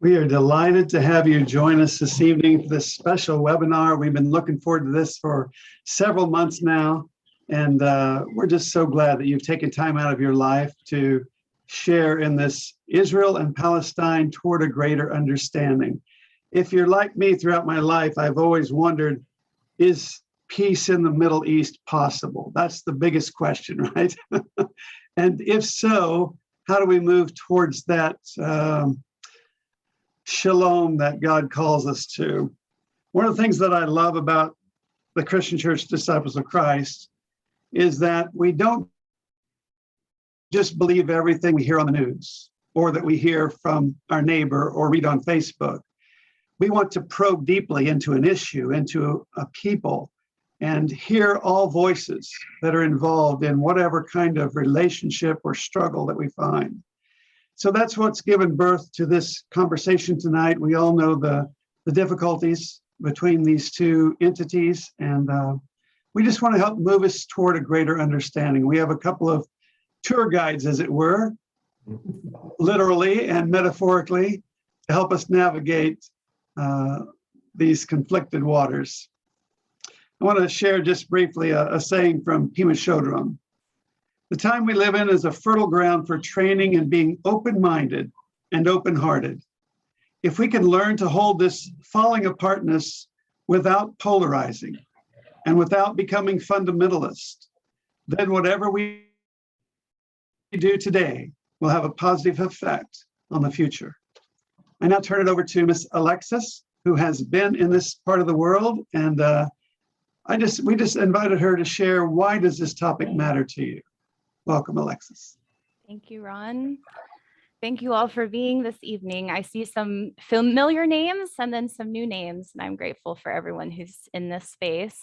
We are delighted to have you join us this evening for this special webinar. We've been looking forward to this for several months now, and we're just so glad that you've taken time out of your life to share in this Israel and Palestine toward a greater understanding. If you're like me throughout my life, I've always wondered, is peace in the Middle East possible? That's the biggest question, right? And if so, how do we move towards that shalom that God calls us to? One of the things that I love about the Christian Church Disciples of Christ is that we don't just believe everything we hear on the news or that we hear from our neighbor or read on Facebook. We want to probe deeply into an issue, into a people, and hear all voices that are involved in whatever kind of relationship or struggle that we find. So that's what's given birth to this conversation tonight. We all know the difficulties between these two entities, and we just want to help move us toward a greater understanding. We have a couple of tour guides, as it were, literally and metaphorically, to help us navigate these conflicted waters. I want to share just briefly a saying from Pema Chodron. The time we live in is a fertile ground for training and being open-minded and open-hearted. If we can learn to hold this falling apartness without polarizing and without becoming fundamentalist, then whatever we do today will have a positive effect on the future. I now turn it over to Miss Alexis, who has been in this part of the world, and we just invited her to share, why does this topic matter to you? Welcome, Alexis. Thank you, Ron. Thank you all for being this evening. I see some familiar names and then some new names, and I'm grateful for everyone who's in this space.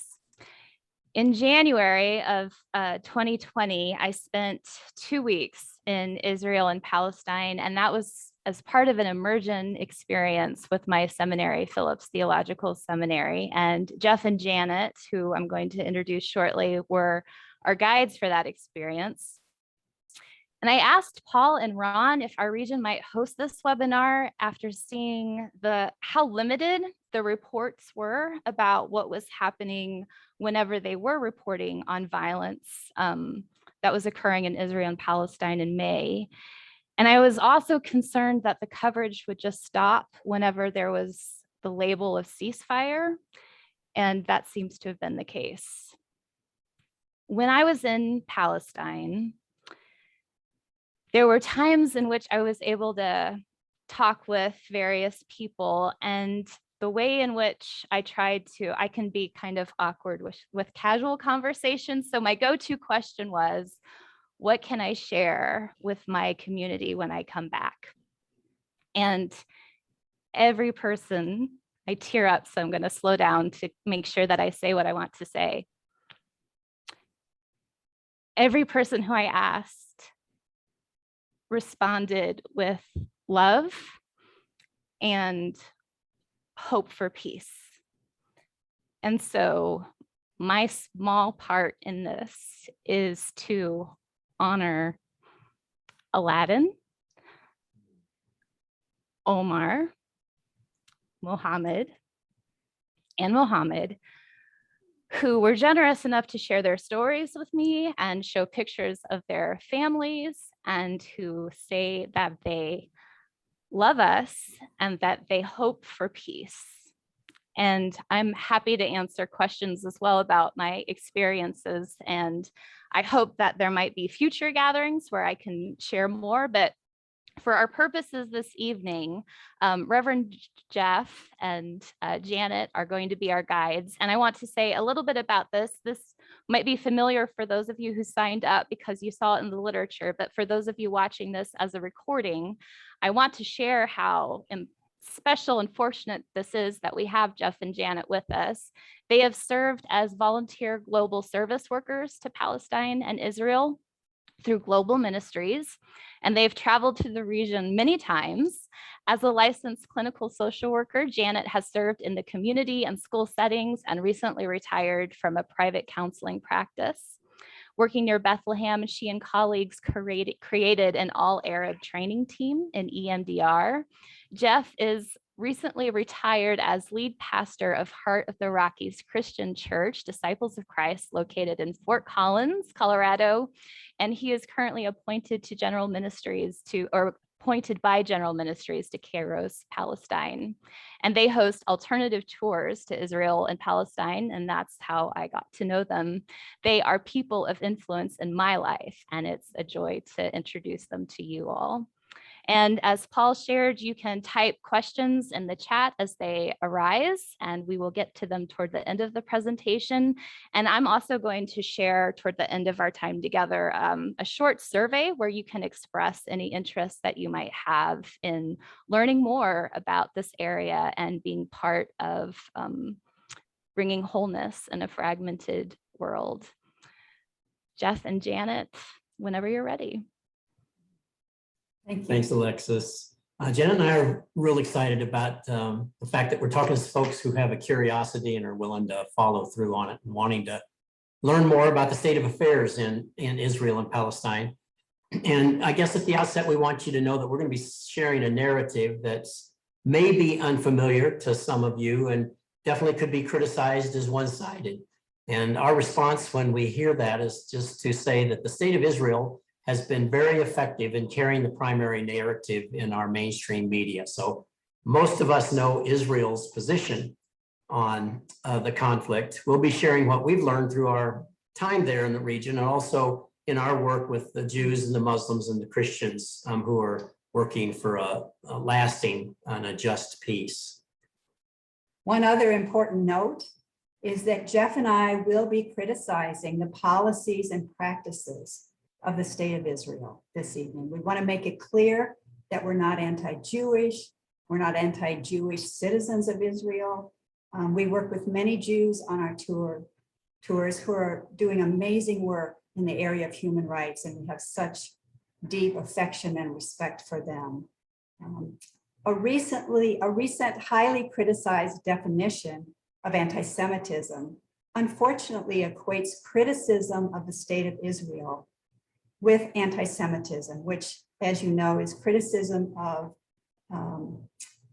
In January of 2020, I spent 2 weeks in Israel and Palestine, and that was as part of an immersion experience with my seminary, Phillips Theological Seminary. And Jeff and Janet, who I'm going to introduce shortly, were our guides for that experience. And I asked Paul and Ron if our region might host this webinar after seeing how limited the reports were about what was happening whenever they were reporting on violence that was occurring in Israel and Palestine in May. And I was also concerned that the coverage would just stop whenever there was the label of ceasefire, and that seems to have been the case. When I was in Palestine, there were times in which I was able to talk with various people, and the way in which I can be kind of awkward with casual conversations. So my go-to question was, what can I share with my community when I come back? And every person, I tear up, so I'm going to slow down to make sure that I say what I want to say. Every person who I asked responded with love and hope for peace. And so my small part in this is to honor Aladdin, Omar, Mohammed, who were generous enough to share their stories with me and show pictures of their families, and who say that they love us and that they hope for peace. And I'm happy to answer questions as well about my experiences. And I hope that there might be future gatherings where I can share more. But for our purposes this evening, Reverend Jeff and Janet are going to be our guides. And I want to say a little bit about this. This might be familiar for those of you who signed up because you saw it in the literature, but for those of you watching this as a recording, I want to share how special and fortunate this is that we have Jeff and Janet with us. They have served as volunteer global service workers to Palestine and Israel through Global Ministries, and they've traveled to the region many times. As a licensed clinical social worker, Janet has served in the community and school settings and recently retired from a private counseling practice. Working near Bethlehem, she and colleagues created an all-Arab training team in EMDR. Jeff is recently retired as lead pastor of Heart of the Rockies Christian Church, Disciples of Christ, located in Fort Collins, Colorado. And he is currently appointed to General Ministries appointed by General Ministries to Kairos, Palestine. And they host alternative tours to Israel and Palestine, and that's how I got to know them. They are people of influence in my life, and it's a joy to introduce them to you all. And as Paul shared, you can type questions in the chat as they arise, and we will get to them toward the end of the presentation. And I'm also going to share toward the end of our time together a short survey where you can express any interest that you might have in learning more about this area and being part of bringing wholeness in a fragmented world. Jeff and Janet, whenever you're ready. Thank you. Thanks, Alexis. Jen and I are real excited about the fact that we're talking to folks who have a curiosity and are willing to follow through on it and wanting to learn more about the state of affairs in Israel and Palestine. And I guess at the outset, we want you to know that we're going to be sharing a narrative that's maybe unfamiliar to some of you and definitely could be criticized as one-sided. And our response when we hear that is just to say that the state of Israel has been very effective in carrying the primary narrative in our mainstream media. So most of us know Israel's position on the conflict. We'll be sharing what we've learned through our time there in the region, and also in our work with the Jews and the Muslims and the Christians who are working for a lasting and a just peace. One other important note is that Jeff and I will be criticizing the policies and practices of the state of Israel this evening. We want to make it clear that we're not anti-Jewish, we're not anti-Jewish citizens of Israel. We work with many Jews on our tours who are doing amazing work in the area of human rights, and we have such deep affection and respect for them. A recent highly criticized definition of anti-Semitism unfortunately equates criticism of the state of Israel with anti-Semitism, which, as you know, is criticism of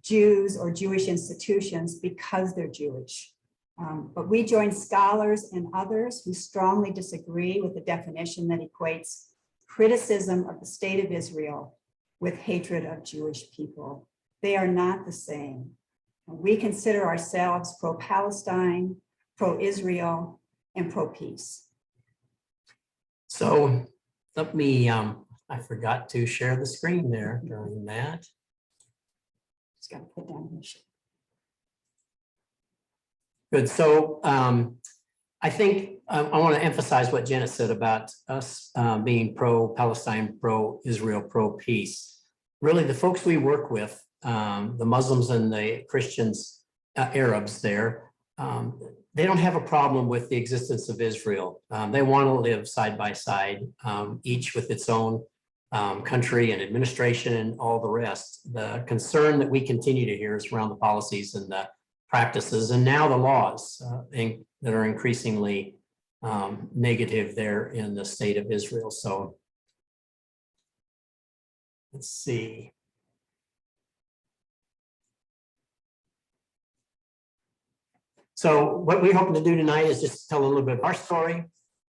Jews or Jewish institutions because they're Jewish. But we join scholars and others who strongly disagree with the definition that equates criticism of the state of Israel with hatred of Jewish people. They are not the same. We consider ourselves pro-Palestine, pro-Israel, and pro-peace. So let me, I forgot to share the screen there during that. Just got to put down the sheet. Good. So I think I want to emphasize what Janet said about us being pro-Palestine, pro-Israel, pro-peace. Really, the folks we work with, the Muslims and the Christians, Arabs there, they don't have a problem with the existence of Israel. They want to live side by side, each with its own country and administration and all the rest. The concern that we continue to hear is around the policies and the practices and now the laws that are increasingly negative there in the state of Israel. So let's see. So what we're hoping to do tonight is just tell a little bit of our story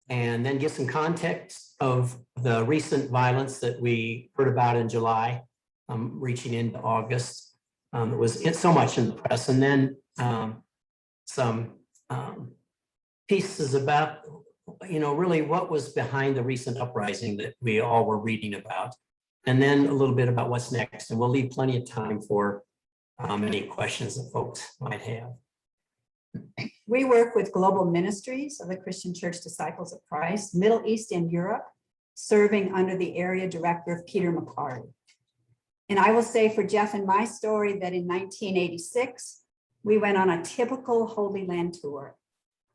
and then give some context of the recent violence that we heard about in July, reaching into August. It was so much in the press, and then some pieces about, really what was behind the recent uprising that we all were reading about, and then a little bit about what's next. And we'll leave plenty of time for any questions that folks might have. We work with Global Ministries of the Christian Church Disciples of Christ, Middle East and Europe, serving under the area director of Peter McCarty. And I will say for Jeff and my story that in 1986, we went on a typical Holy Land tour.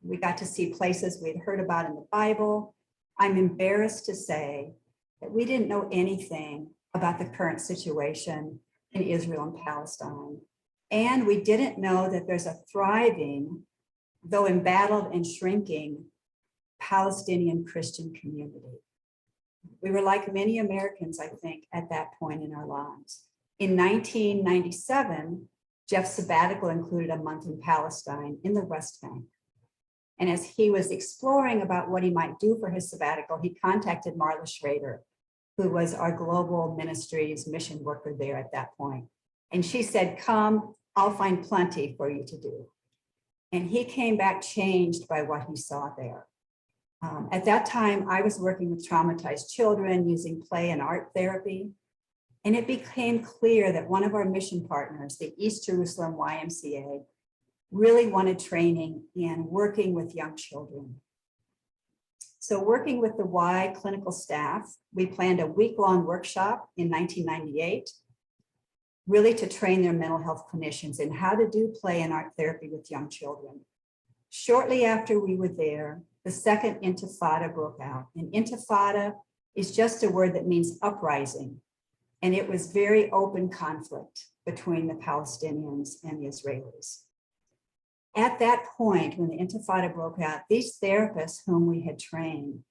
We got to see places we'd heard about in the Bible. I'm embarrassed to say that we didn't know anything about the current situation in Israel and Palestine. And we didn't know that there's a thriving, though embattled and shrinking, Palestinian Christian community. We were like many Americans, I think, at that point in our lives. In 1997, Jeff's sabbatical included a month in Palestine in the West Bank. And as he was exploring about what he might do for his sabbatical, he contacted Marla Schrader, who was our Global Ministries mission worker there at that point. And she said, come, I'll find plenty for you to do. And he came back changed by what he saw there. At that time, I was working with traumatized children using play and art therapy. And it became clear that one of our mission partners, the East Jerusalem YMCA, really wanted training in working with young children. So working with the Y clinical staff, we planned a week-long workshop in 1998, really to train their mental health clinicians in how to do play and art therapy with young children. Shortly after we were there, the second intifada broke out. And intifada is just a word that means uprising. And it was very open conflict between the Palestinians and the Israelis. At that point, when the intifada broke out, these therapists whom we had trained,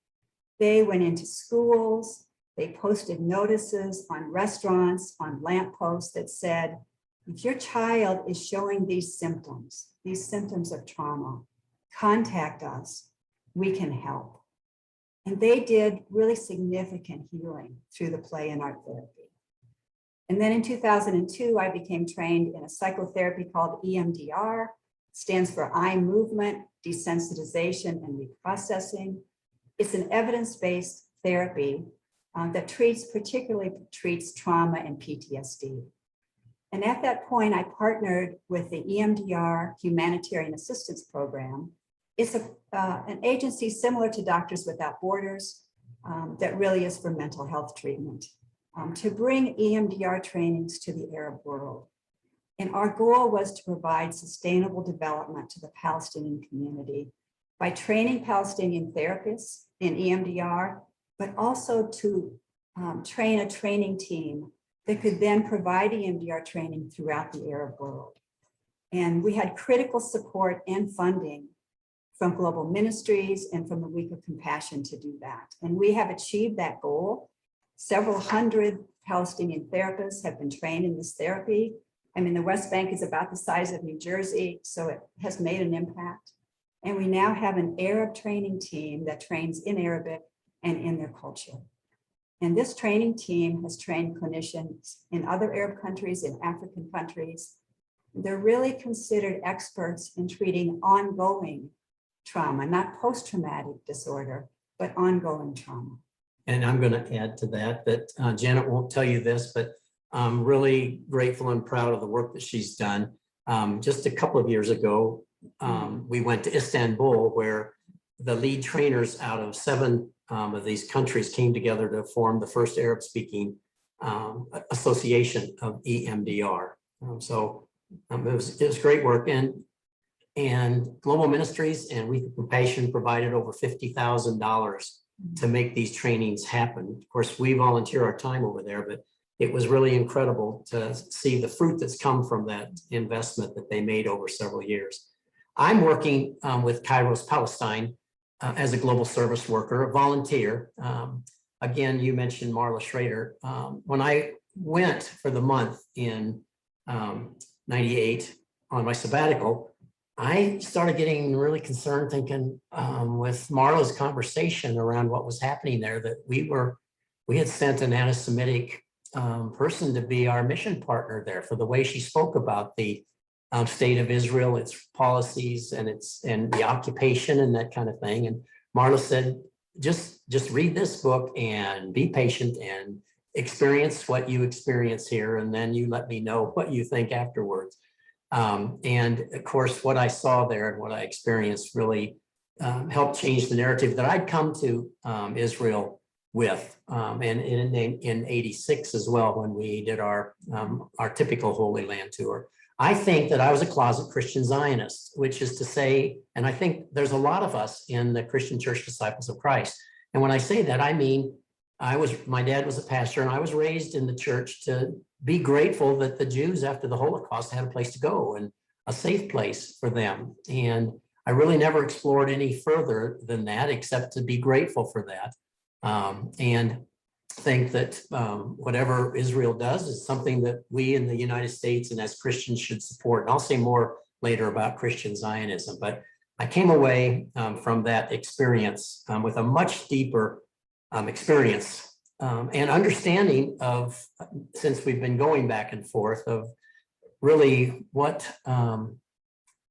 they went into schools, they posted notices on restaurants, on lampposts that said, if your child is showing these symptoms of trauma, contact us, we can help. And they did really significant healing through the play and art therapy. And then in 2002, I became trained in a psychotherapy called EMDR, stands for eye movement, desensitization, and reprocessing. It's an evidence-based therapy that particularly treats trauma and PTSD. And at that point, I partnered with the EMDR Humanitarian Assistance Program. It's an agency similar to Doctors Without Borders that really is for mental health treatment, to bring EMDR trainings to the Arab world. And our goal was to provide sustainable development to the Palestinian community by training Palestinian therapists in EMDR, but also to train a training team that could then provide EMDR training throughout the Arab world. And we had critical support and funding from Global Ministries and from the Week of Compassion to do that. And we have achieved that goal. Several hundred Palestinian therapists have been trained in this therapy. I mean, the West Bank is about the size of New Jersey, so it has made an impact. And we now have an Arab training team that trains in Arabic and in their culture. And this training team has trained clinicians in other Arab countries, in African countries. They're really considered experts in treating ongoing trauma, not post-traumatic disorder, but ongoing trauma. And I'm going to add to that Janet won't tell you this, but I'm really grateful and proud of the work that she's done. Just a couple of years ago, we went to Istanbul, where the lead trainers out of 7 of these countries came together to form the first Arab-speaking association of EMDR. It was great work. And Global Ministries and Week of Compassion provided over $50,000 to make these trainings happen. Of course, we volunteer our time over there, but it was really incredible to see the fruit that's come from that investment that they made over several years. I'm working with Kairos Palestine as a global service worker, a volunteer. Again, you mentioned Marla Schrader. When I went for the month in 98 on my sabbatical, I started getting really concerned, thinking with Marla's conversation around what was happening there, that we had sent an anti-Semitic person to be our mission partner there, for the way she spoke about the state of Israel, its policies and the occupation and that kind of thing. And Marla said, just read this book and be patient and experience what you experience here, and then you let me know what you think afterwards. And of course, what I saw there and what I experienced really helped change the narrative that I'd come to Israel with, and in 86 as well, when we did our typical Holy Land tour. I think that I was a closet Christian Zionist, which is to say, and I think there's a lot of us in the Christian Church Disciples of Christ. And when I say that, I mean, my dad was a pastor, and I was raised in the church to be grateful that the Jews after the Holocaust had a place to go and a safe place for them. And I really never explored any further than that, except to be grateful for that. And think that whatever Israel does is something that we in the United States and as Christians should support. And I'll say more later about Christian Zionism, but I came away from that experience with a much deeper experience and understanding of, since we've been going back and forth, of really what's at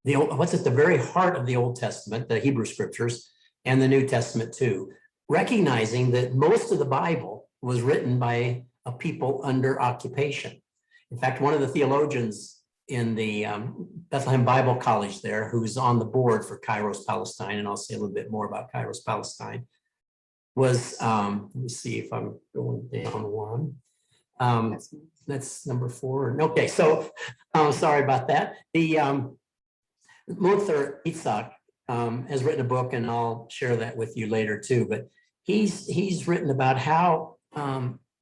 the very heart of the Old Testament, the Hebrew scriptures, and the New Testament too, recognizing that most of the Bible was written by a people under occupation. In fact, one of the theologians in the Bethlehem Bible College there, who's on the board for Kairos Palestine, and I'll say a little bit more about Kairos Palestine, was, let me see if I'm going down one. That's number 4. Okay, so sorry about that. The Muther Itzhak has written a book, and I'll share that with you later too, but he's written about how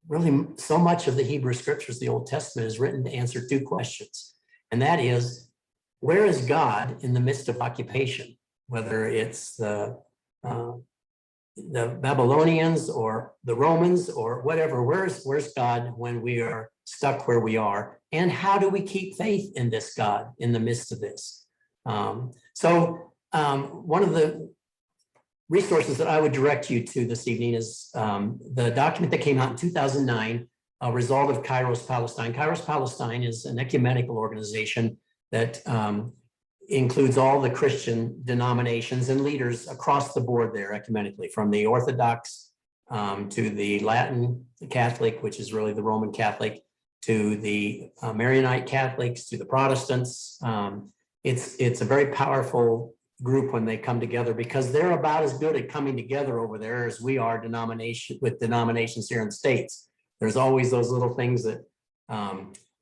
really so much of the Hebrew scriptures, the Old Testament, is written to answer 2 questions. And that is, where is God in the midst of occupation? Whether it's the Babylonians or the Romans or whatever, where's God when we are stuck where we are? And how do we keep faith in this God in the midst of this? So one of the resources that I would direct you to this evening is the document that came out in 2009, a result of Kairos Palestine. Kairos Palestine is an ecumenical organization that includes all the Christian denominations and leaders across the board there ecumenically, from the Orthodox to the Latin Catholic, which is really the Roman Catholic, to the Maronite Catholics, to the Protestants. It's a very powerful group when they come together, because they're about as good at coming together over there as we are denominations here in the States. There's always those little things that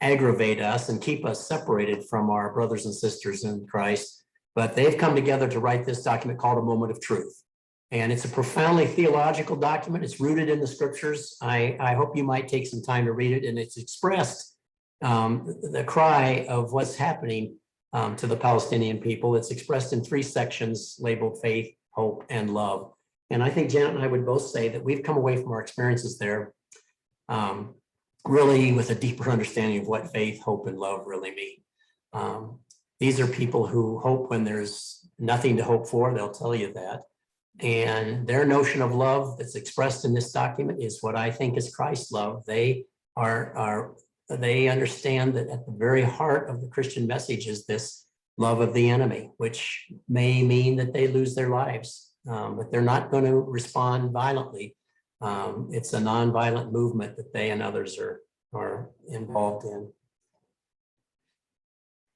aggravate us and keep us separated from our brothers and sisters in Christ. But they've come together to write this document called A Moment of Truth. And it's a profoundly theological document. It's rooted in the scriptures. I hope you might take some time to read it. And it's expressed the cry of what's happening to the Palestinian people. It's expressed in 3 sections labeled faith, hope, and love. And I think Janet and I would both say that we've come away from our experiences there really with a deeper understanding of what faith, hope, and love really mean. These are people who hope when there's nothing to hope for. They'll tell you that. And their notion of love that's expressed in this document is what I think is Christ's love. They understand that at the very heart of the Christian message is this love of the enemy, which may mean that they lose their lives, but they're not going to respond violently. It's a nonviolent movement that they and others are involved in.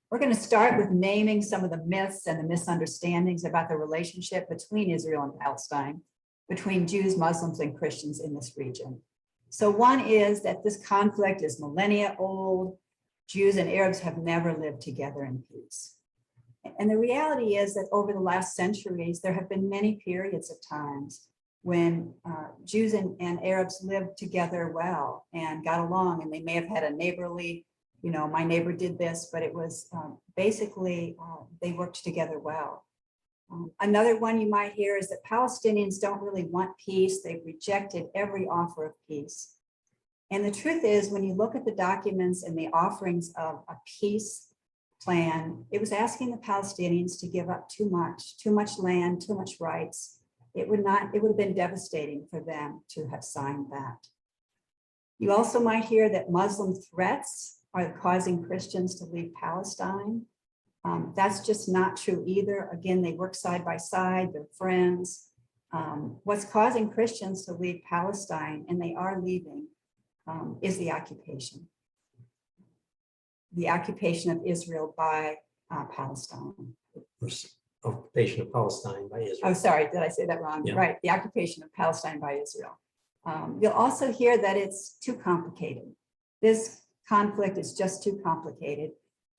We're going to start with naming some of the myths and the misunderstandings about the relationship between Israel and Palestine, between Jews, Muslims, and Christians in this region. So one is that this conflict is millennia old. Jews and Arabs have never lived together in peace. And the reality is that over the last centuries, there have been many periods of times when Jews and Arabs lived together well and got along, and they may have had a neighborly, my neighbor did this, but it was basically they worked together well. Another one you might hear is that Palestinians don't really want peace. They've rejected every offer of peace. And the truth is, when you look at the documents and the offerings of a peace plan, it was asking the Palestinians to give up too much land, too much rights. It would have been devastating for them to have signed that. You also might hear that Muslim threats are causing Christians to leave Palestine. That's just not true either. Again, they work side by side, they're friends. What's causing Christians to leave Palestine, and they are leaving, is the occupation. The occupation of Israel by Palestine. Occupation of Palestine by Israel. Oh, sorry, did I say that wrong? Yeah. Right, the occupation of Palestine by Israel. You'll also hear that it's too complicated. This conflict is just too complicated.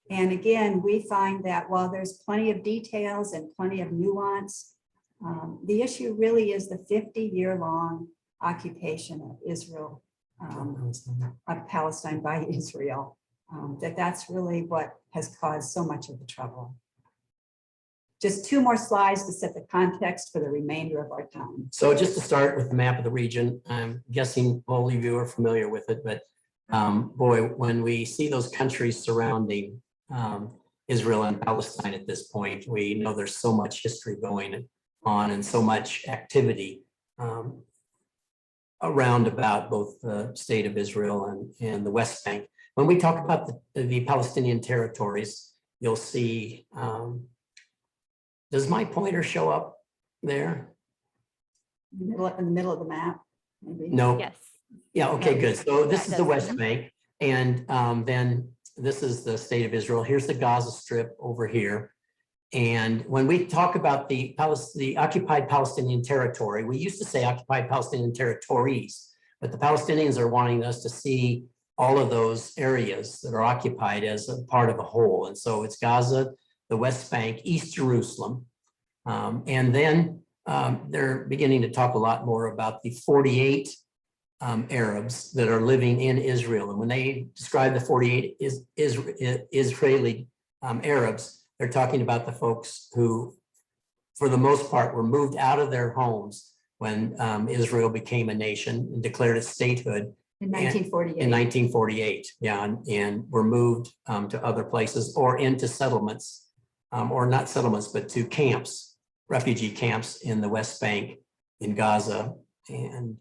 And again, we find that while there's plenty of details and plenty of nuance, the issue really is the 50-year-long occupation of Israel, of Palestine by Israel. That's really what has caused so much of the trouble. Just 2 more slides to set the context for the remainder of our time. So just to start with the map of the region, I'm guessing all of you are familiar with it, but boy, when we see those countries surrounding Israel and Palestine at this point, we know there's so much history going on and so much activity around about both the state of Israel and the West Bank. When we talk about the Palestinian territories, you'll see, does my pointer show up there? In the middle of the map, maybe. No. Yes. Yeah, okay, good. So this That is the does West them. Bank, and then this is the state of Israel. Here's the Gaza Strip over here. And when we talk about the occupied Palestinian territory, we used to say occupied Palestinian territories, but the Palestinians are wanting us to see all of those areas that are occupied as a part of a whole. And so it's Gaza, the West Bank, East Jerusalem. And then they're beginning to talk a lot more about the 48 Arabs that are living in Israel. And when they describe the 48 Israeli Arabs, they're talking about the folks who, for the most part, were moved out of their homes when Israel became a nation and declared its statehood In 1948. in 1948. Yeah, and were moved to other places or into settlements, or not settlements, but to camps, refugee camps in the West Bank, in Gaza. And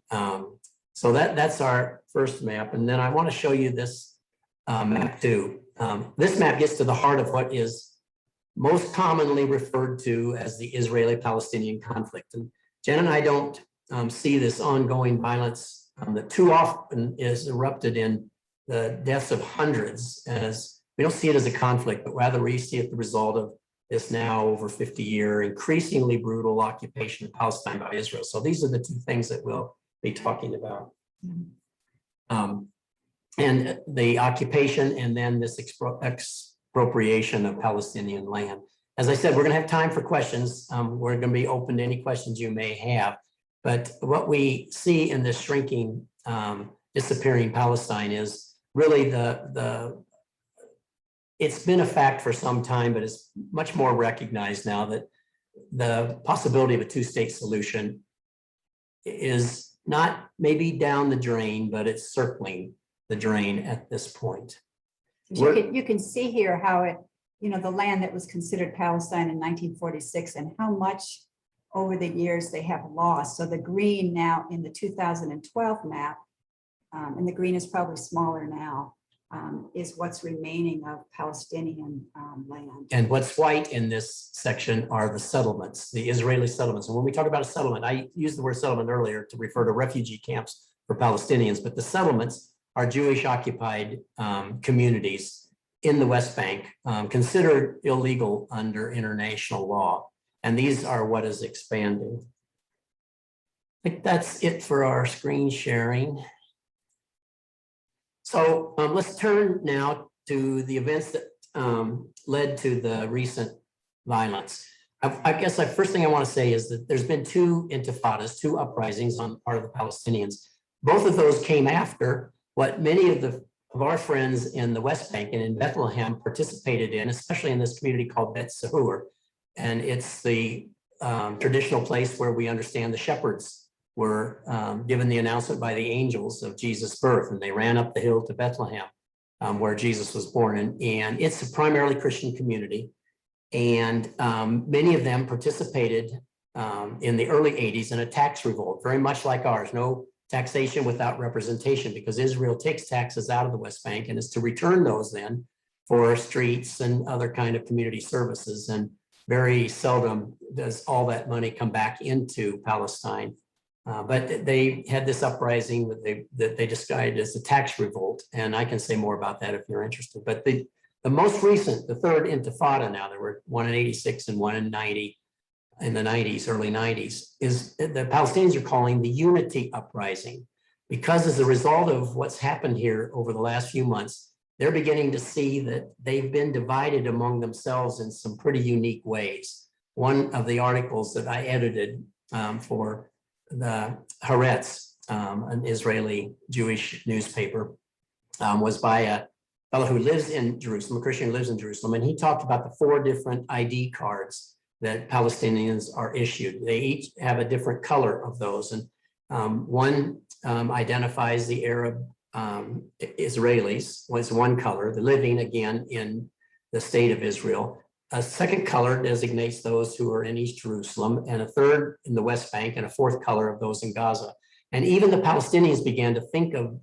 so that's our first map. And then I want to show you this map too. This map gets to the heart of what is most commonly referred to as the Israeli-Palestinian conflict. And Jen and I don't see this ongoing violence that too often is erupted in the deaths of hundreds, as we don't see it as a conflict, but rather we see it the result of this now over 50-year increasingly brutal occupation of Palestine by Israel. So these are the two things that we'll be talking about. And the occupation and then this expropriation of Palestinian land. As I said, we're going to have time for questions. We're going to be open to any questions you may have. But what we see in this shrinking, disappearing Palestine is really it's been a fact for some time, but it's much more recognized now that the possibility of a two-state solution is not maybe down the drain, but it's circling the drain at this point. You can see here how it, the land that was considered Palestine in 1946 and how much over the years they have lost. So the green now in the 2012 map, and the green is probably smaller now, is what's remaining of Palestinian land. And what's white in this section are the settlements, the Israeli settlements. And when we talk about a settlement, I used the word settlement earlier to refer to refugee camps for Palestinians, but the settlements are Jewish occupied communities in the West Bank, considered illegal under international law. And these are what is expanding. I think that's it for our screen sharing. So let's turn now to the events that led to the recent violence. I guess the first thing I want to say is that there's been two intifadas, two uprisings on the part of the Palestinians. Both of those came after what many of our friends in the West Bank and in Bethlehem participated in, especially in this community called Bet Sahur. And it's the traditional place where we understand the shepherds were given the announcement by the angels of Jesus' birth, and they ran up the hill to Bethlehem, where Jesus was born. And it's a primarily Christian community. And many of them participated in the early 80s in a tax revolt, very much like ours. No taxation without representation, because Israel takes taxes out of the West Bank and is to return those then for streets and other kind of community services. And very seldom does all that money come back into Palestine. But they had this uprising that they described as a tax revolt. And I can say more about that if you're interested. But the most recent, the third intifada now, there were one in 86 and one in 90, in the 90s, early 90s, is the Palestinians are calling the unity uprising, because as a result of what's happened here over the last few months, they're beginning to see that they've been divided among themselves in some pretty unique ways. One of the articles that I edited for the Haaretz, an Israeli Jewish newspaper, was by a fellow who lives in Jerusalem, a Christian who lives in Jerusalem, and he talked about the 4 different ID cards that Palestinians are issued. They each have a different color of those. And one identifies the Arab Israelis was one color, the living again in the state of Israel. A second color designates those who are in East Jerusalem, and a third in the West Bank, and a fourth color of those in Gaza. And even the Palestinians began to think of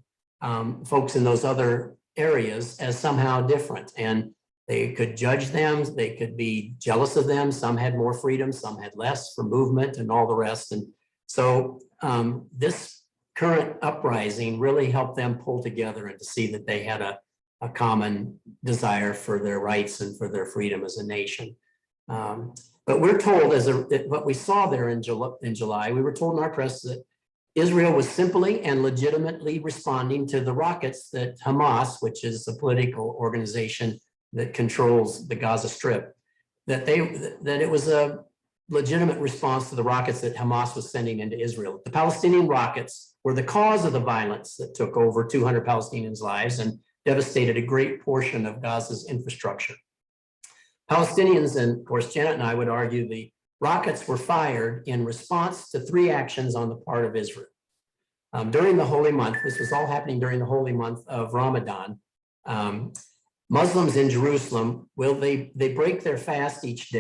folks in those other areas as somehow different. And they could judge them, they could be jealous of them. Some had more freedom, some had less for movement and all the rest. And so this current uprising really helped them pull together and to see that they had a common desire for their rights and for their freedom as a nation. But we're told, what we saw there in July, we were told in our press that Israel was simply and legitimately responding to the rockets that Hamas, which is a political organization that controls the Gaza Strip, that it was a legitimate response to the rockets that Hamas was sending into Israel. The Palestinian rockets were the cause of the violence that took over 200 Palestinians' lives and devastated a great portion of Gaza's infrastructure. Palestinians, and of course, Janet and I would argue the rockets were fired in response to 3 actions on the part of Israel. During the holy month, this was all happening during the holy month of Ramadan, Muslims in Jerusalem, they break their fast each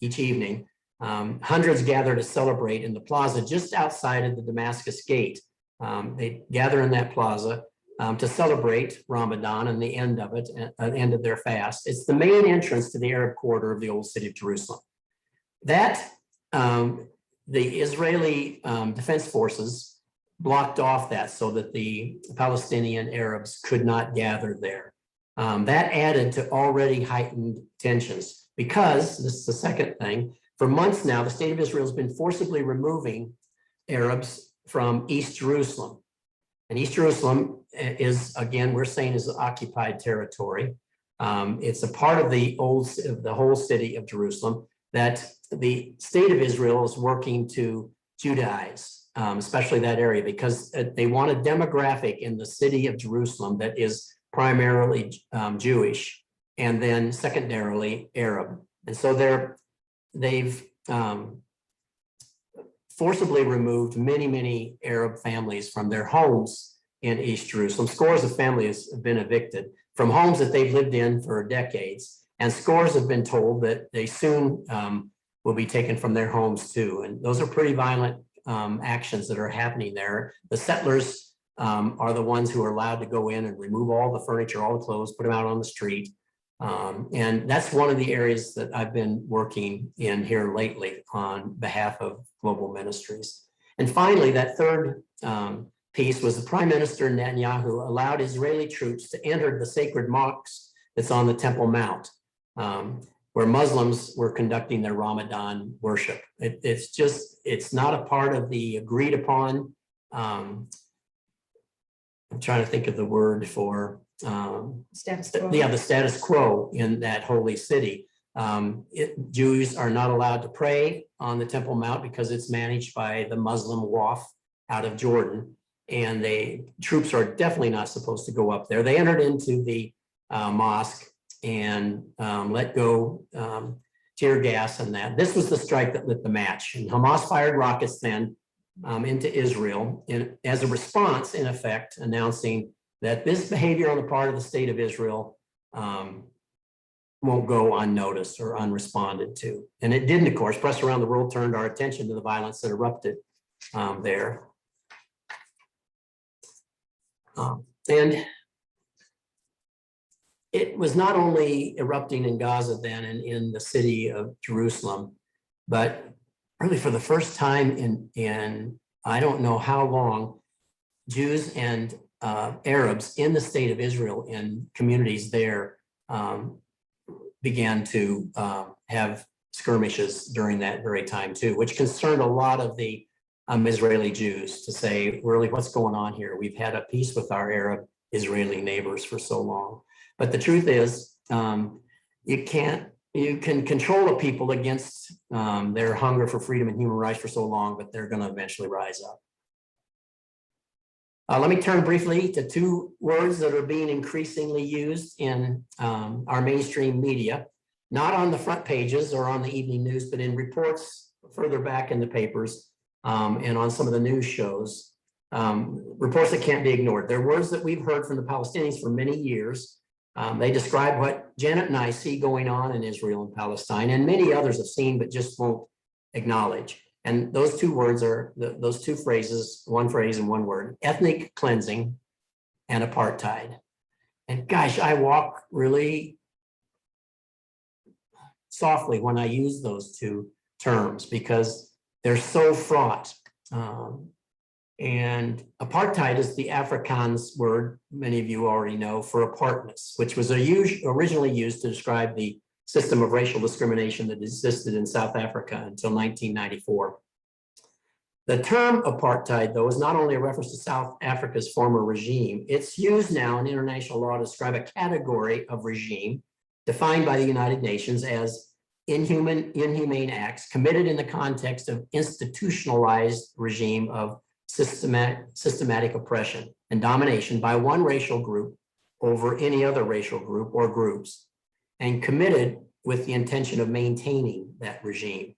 evening. Hundreds gather to celebrate in the plaza just outside of the Damascus gate. They gather in that plaza to celebrate Ramadan and the end of it, the end of their fast. It's the main entrance to the Arab quarter of the old city of Jerusalem. That the Israeli Defense Forces blocked off that so that the Palestinian Arabs could not gather there. That added to already heightened tensions because, this is the second thing, for months now, the state of Israel has been forcibly removing Arabs from East Jerusalem. And East Jerusalem is, again, we're saying is occupied territory. It's a part of the whole city of Jerusalem that the state of Israel is working to Judaize, especially that area, because they want a demographic in the city of Jerusalem that is primarily Jewish and then secondarily Arab. And so they've forcibly removed many Arab families from their homes in East Jerusalem. Scores of families have been evicted from homes that they've lived in for decades, and scores have been told that they soon will be taken from their homes too. And those are pretty violent actions that are happening there. The settlers are the ones who are allowed to go in and remove all the furniture, all the clothes, put them out on the street. And that's one of the areas that I've been working in here lately on behalf of Global Ministries. And finally, that third piece was the Prime Minister Netanyahu allowed Israeli troops to enter the sacred mosque that's on the Temple Mount, where Muslims were conducting their Ramadan worship. It's not a part of the agreed upon, I'm trying to think of the word for, Status quo. yeah, the status quo in that holy city. Jews are not allowed to pray on the Temple Mount because it's managed by the Muslim Waqf out of Jordan, and troops are definitely not supposed to go up there. They entered into the mosque and let go tear gas and that. This was the strike that lit the match, and Hamas fired rockets then into Israel as a response, in effect, announcing that this behavior on the part of the state of Israel won't go unnoticed or unresponded to. And it didn't, of course. Press around the world turned our attention to the violence that erupted there. And it was not only erupting in Gaza then and in the city of Jerusalem, but really for the first time in I don't know how long, Jews and Arabs in the state of Israel in communities there began to have skirmishes during that very time too, which concerned a lot of the Israeli Jews to say, really, what's going on here? We've had a peace with our Arab Israeli neighbors for so long. But the truth is, you can control a people against their hunger for freedom and human rights for so long, but they're going to eventually rise up. Let me turn briefly to 2 words that are being increasingly used in our mainstream media. not on the front pages or on the evening news, but in reports further back in the papers and on some of the news shows, reports that can't be ignored. They're words that we've heard from the Palestinians for many years. They describe what Janet and I see going on in Israel and Palestine, and many others have seen but just won't acknowledge. And those two words are, those two phrases, one phrase and one word: ethnic cleansing and apartheid. And gosh, I walk really softly when I use those two terms because they're so fraught. And apartheid is the Afrikaans word, many of you already know, for apartness, which was originally used to describe the system of racial discrimination that existed in South Africa until 1994. The term apartheid, though, is not only a reference to South Africa's former regime, it's used now in international law to describe a category of regime defined by the United Nations as inhumane acts committed in the context of institutionalized regime of systematic oppression and domination by one racial group over any other racial group or groups, and committed with the intention of maintaining that regime.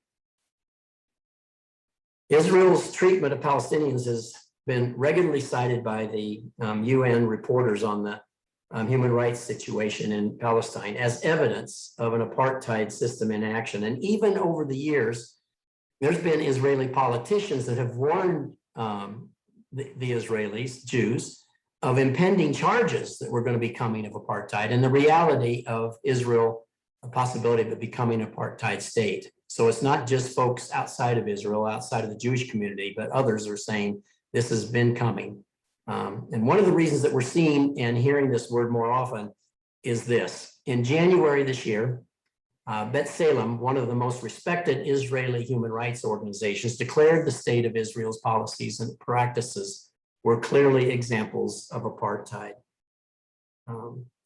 Israel's treatment of Palestinians has been regularly cited by the UN reporters on the human rights situation in Palestine as evidence of an apartheid system in action. And even over the years, there's been Israeli politicians that have warned the Israelis, Jews, of impending charges that were going to be coming of apartheid and the reality of Israel, a possibility of it becoming an apartheid state. So it's not just folks outside of Israel, outside of the Jewish community, but others are saying this has been coming. And one of the reasons that we're seeing and hearing this word more often is this. In January this year, B'Tselem, one of the most respected Israeli human rights organizations, declared the state of Israel's policies and practices were clearly examples of apartheid.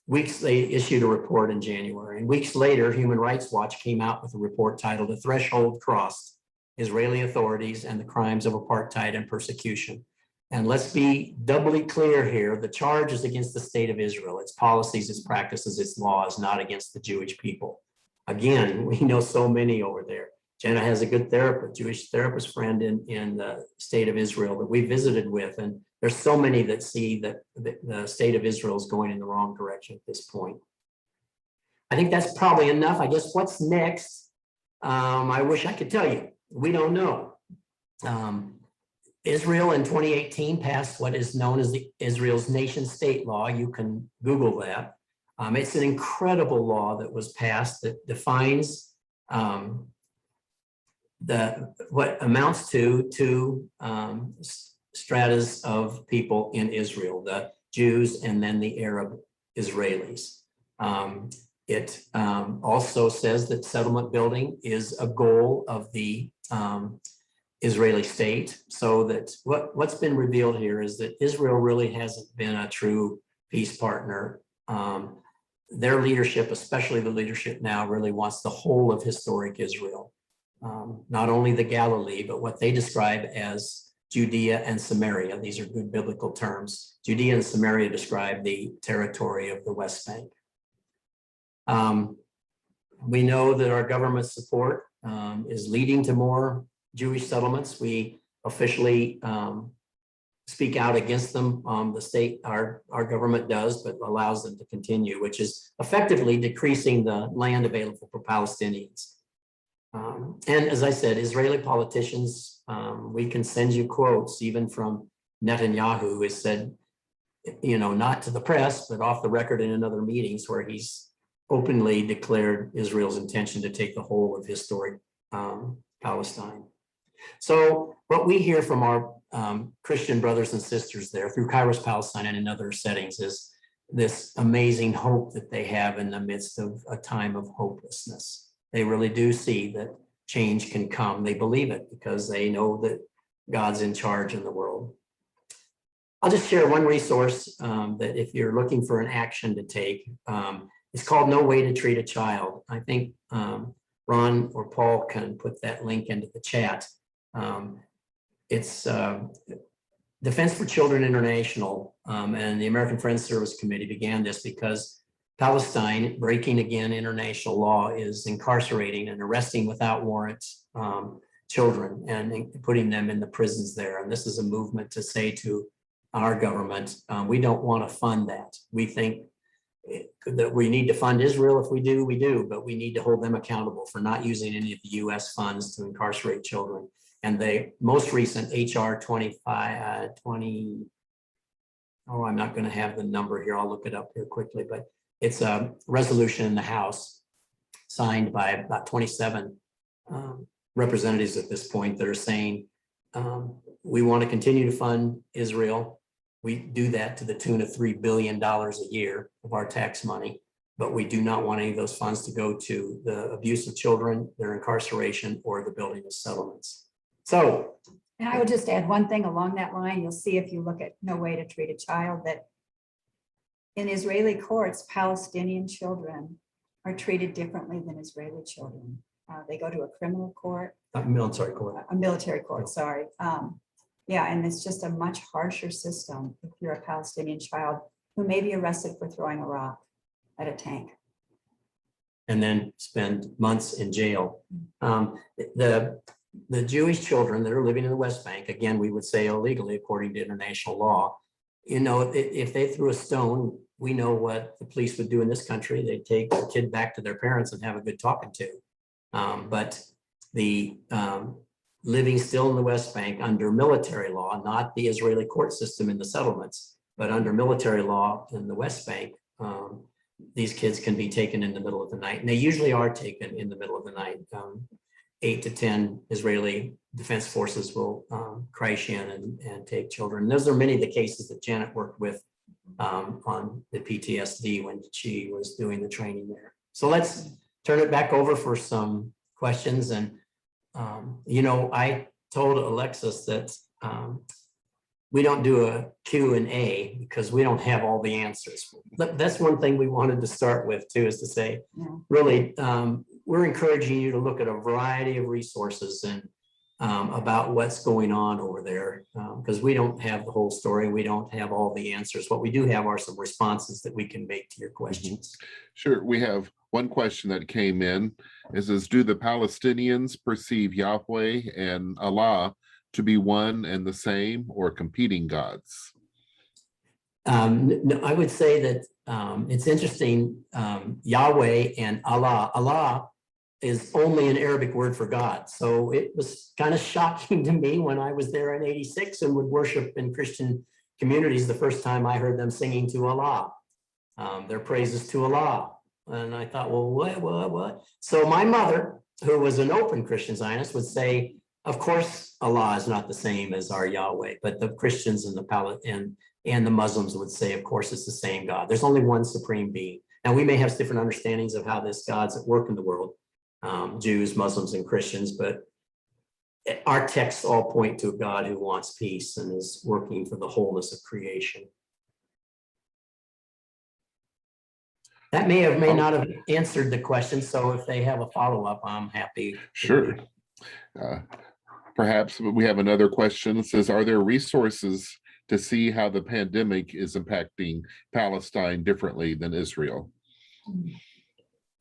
They issued a report in January, and weeks later, Human Rights Watch came out with a report titled "The Threshold Crossed: Israeli Authorities and the Crimes of Apartheid and Persecution." And let's be doubly clear here, the charge is against the state of Israel, its policies, its practices, its laws, not against the Jewish people. Again, we know so many over there. Jenna has a good therapist, Jewish therapist friend in the state of Israel that we visited with, and there's so many that see that the state of Israel is going in the wrong direction at this point. I think that's probably enough. I guess what's next? I wish I could tell you. We don't know. Israel in 2018 passed what is known as the Israel's nation state law. You can Google that. It's an incredible law that was passed that defines what amounts to two stratas of people in Israel, the Jews and then the Arab Israelis. It also says that settlement building is a goal of the Israeli state, so that what's been revealed here is that Israel really hasn't been a true peace partner. Their leadership, especially the leadership now, really wants the whole of historic Israel, not only the Galilee, but what they describe as Judea and Samaria. These are good biblical terms. Judea and Samaria describe the territory of the West Bank. We know that our government support is leading to more Jewish settlements. We officially speak out against them. The state, our government does, but allows them to continue, which is effectively decreasing the land available for Palestinians. And as I said, Israeli politicians, we can send you quotes even from Netanyahu, who has said, not to the press, but off the record in another meetings where he's openly declared Israel's intention to take the whole of historic Palestine. So what we hear from our Christian brothers and sisters there through Kairos Palestine and in other settings is this amazing hope that they have in the midst of a time of hopelessness. They really do see that change can come. They believe it because they know that God's in charge in the world. I'll just share one resource that if you're looking for an action to take, it's called No Way to Treat a Child. I think Ron or Paul can put that link into the chat. It's Defense for Children International and the American Friends Service Committee began this because Palestine, breaking again international law, is incarcerating and arresting without warrants children and putting them in the prisons there. And this is a movement to say to our government, we don't want to fund that. We think that we need to fund Israel. If we do, but we need to hold them accountable for not using any of the US funds to incarcerate children. And the most recent HR 20, oh, I'm not going to have the number here. I'll look it up here quickly, but it's a resolution in the House signed by about 27 representatives at this point that are saying, we want to continue to fund Israel. We do that to the tune of $3 billion a year of our tax money, but we do not want any of those funds to go to the abuse of children, their incarceration, or the building of settlements. So, And I would just add one thing along that line. You'll see if you look at No Way to Treat a Child that in Israeli courts, Palestinian children are treated differently than Israeli children. They go to a criminal court. military court. A military court, sorry. Yeah, and it's just a much harsher system if you're a Palestinian child who may be arrested for throwing a rock at a tank. And then spend months in jail. The Jewish children that are living in the West Bank, again, we would say illegally according to international law, you know, if they threw a stone, we know what the police would do in this country. They'd take the kid back to their parents and have a good talking to. But the living still in the West Bank under military law, not the Israeli court system in the settlements, but under military law in the West Bank, these kids can be taken in the middle of the night. And they usually are taken in the middle of the night. 8 to 10 Israeli Defense Forces will crash in and take children. And those are many of the cases that Janet worked with on the PTSD when she was doing the training there. So let's turn it back over for some questions. And, you know, I told Alexis that we don't do a Q&A because we don't have all the answers. That's one thing we wanted to start with too, is to say, really, we're encouraging you to look at a variety of resources and about what's going on over there, because we don't have the whole story. We don't have all the answers. What we do have are some responses that we can make to your questions. Sure. We have one question that came in. It says, do the Palestinians perceive Yahweh and Allah to be one and the same or competing gods? No, I would say that it's interesting, Yahweh and Allah. Allah is only an Arabic word for God. So it was kind of shocking to me when I was there in '86 and would worship in Christian communities the first time I heard them singing to Allah, their praises to Allah. And I thought, well, what? So my mother, who was an open Christian Zionist, would say, of course, Allah is not the same as our Yahweh, but the Christians and the Muslims would say, of course, it's the same God. There's only one supreme being. Now, we may have different understandings of how this God's at work in the world, Jews, Muslims, and Christians, but our texts all point to a God who wants peace and is working for the wholeness of creation. That may or may not have answered the question. So if they have a follow-up, I'm happy. Sure. Perhaps we have another question. It says, are there resources to see how the pandemic is impacting Palestine differently than Israel?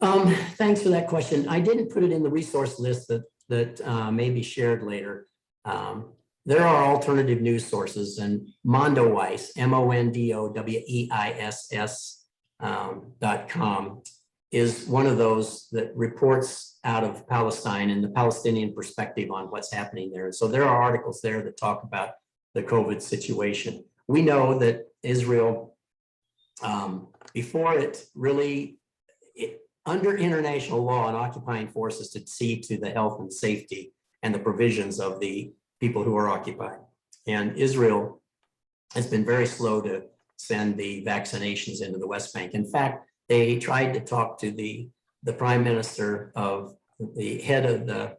Thanks for that question. I didn't put it in the resource list that may be shared later. There are alternative news sources, and Mondowiss, MONDOWEISS.com is one of those that reports out of Palestine and the Palestinian perspective on what's happening there. And so there are articles there that talk about the COVID situation. We know that Israel, before it really, under international law and occupying forces to see to the health and safety and the provisions of the people who are occupied. And Israel has been very slow to send the vaccinations into the West Bank. In fact, they tried to talk to the prime minister of the head of the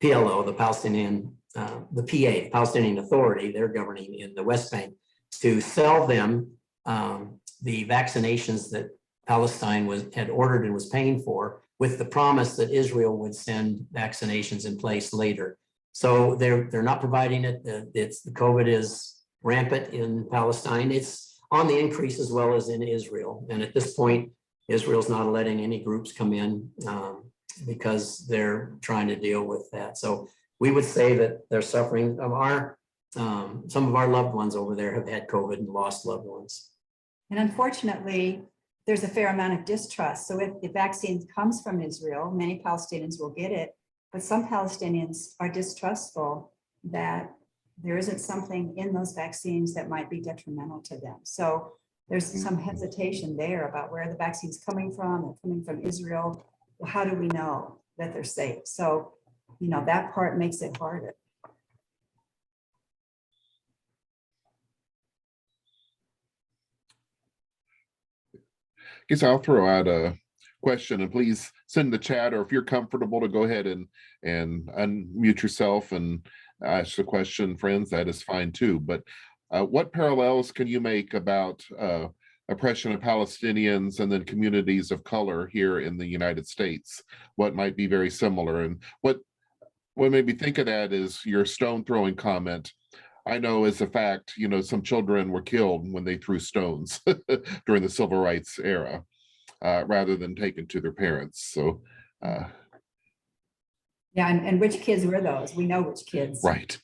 PLO, the Palestinian, the PA, the Palestinian Authority, they're governing in the West Bank, to sell them the vaccinations that Palestine had ordered and was paying for, with the promise that Israel would send vaccinations in place later. So they're not providing it. The COVID is rampant in Palestine. It's on the increase as well as in Israel. And at this point, Israel's not letting any groups come in because they're trying to deal with that. So we would say that they're suffering. Some of our loved ones over there have had COVID and lost loved ones. And unfortunately, there's a fair amount of distrust. So if the vaccine comes from Israel, many Palestinians will get it, but some Palestinians are distrustful that there isn't something in those vaccines that might be detrimental to them. So there's some hesitation there about where the vaccine's coming from. They're coming from Israel. Well, how do we know that they're safe? So, that part makes it harder. Guess I'll throw out a question, and please send the chat, or if you're comfortable to go ahead and unmute yourself and ask the question, friends, that is fine too. But what parallels can you make about oppression of Palestinians and then communities of color here in the United States? What might be very similar? And what made me think of that is your stone throwing comment. I know as a fact, some children were killed when they threw stones during the civil rights era, rather than taken to their parents. So, yeah, and which kids were those? We know which kids. right.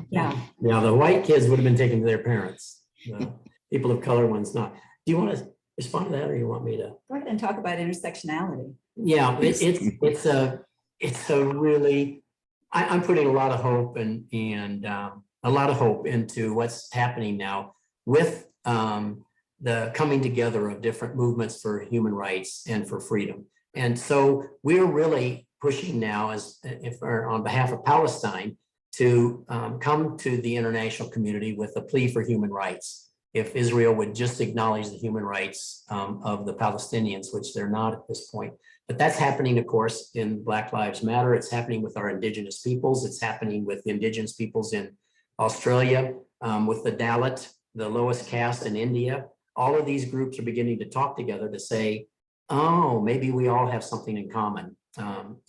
Yeah. Yeah, the white kids would have been taken to their parents. The people of color ones not. Do you want to respond to that, or you want me to? Go ahead and talk about intersectionality. Yeah, it's a really, I'm putting a lot of hope and a lot of hope into what's happening now with the coming together of different movements for human rights and for freedom. And so we're really pushing now, on behalf of Palestine, to come to the international community with a plea for human rights. If Israel would just acknowledge the human rights of the Palestinians, which they're not at this point. But that's happening, of course, in Black Lives Matter. It's happening with our indigenous peoples. It's happening with the indigenous peoples in Australia, with the Dalit, the lowest caste in India. All of these groups are beginning to talk together to say, oh, maybe we all have something in common.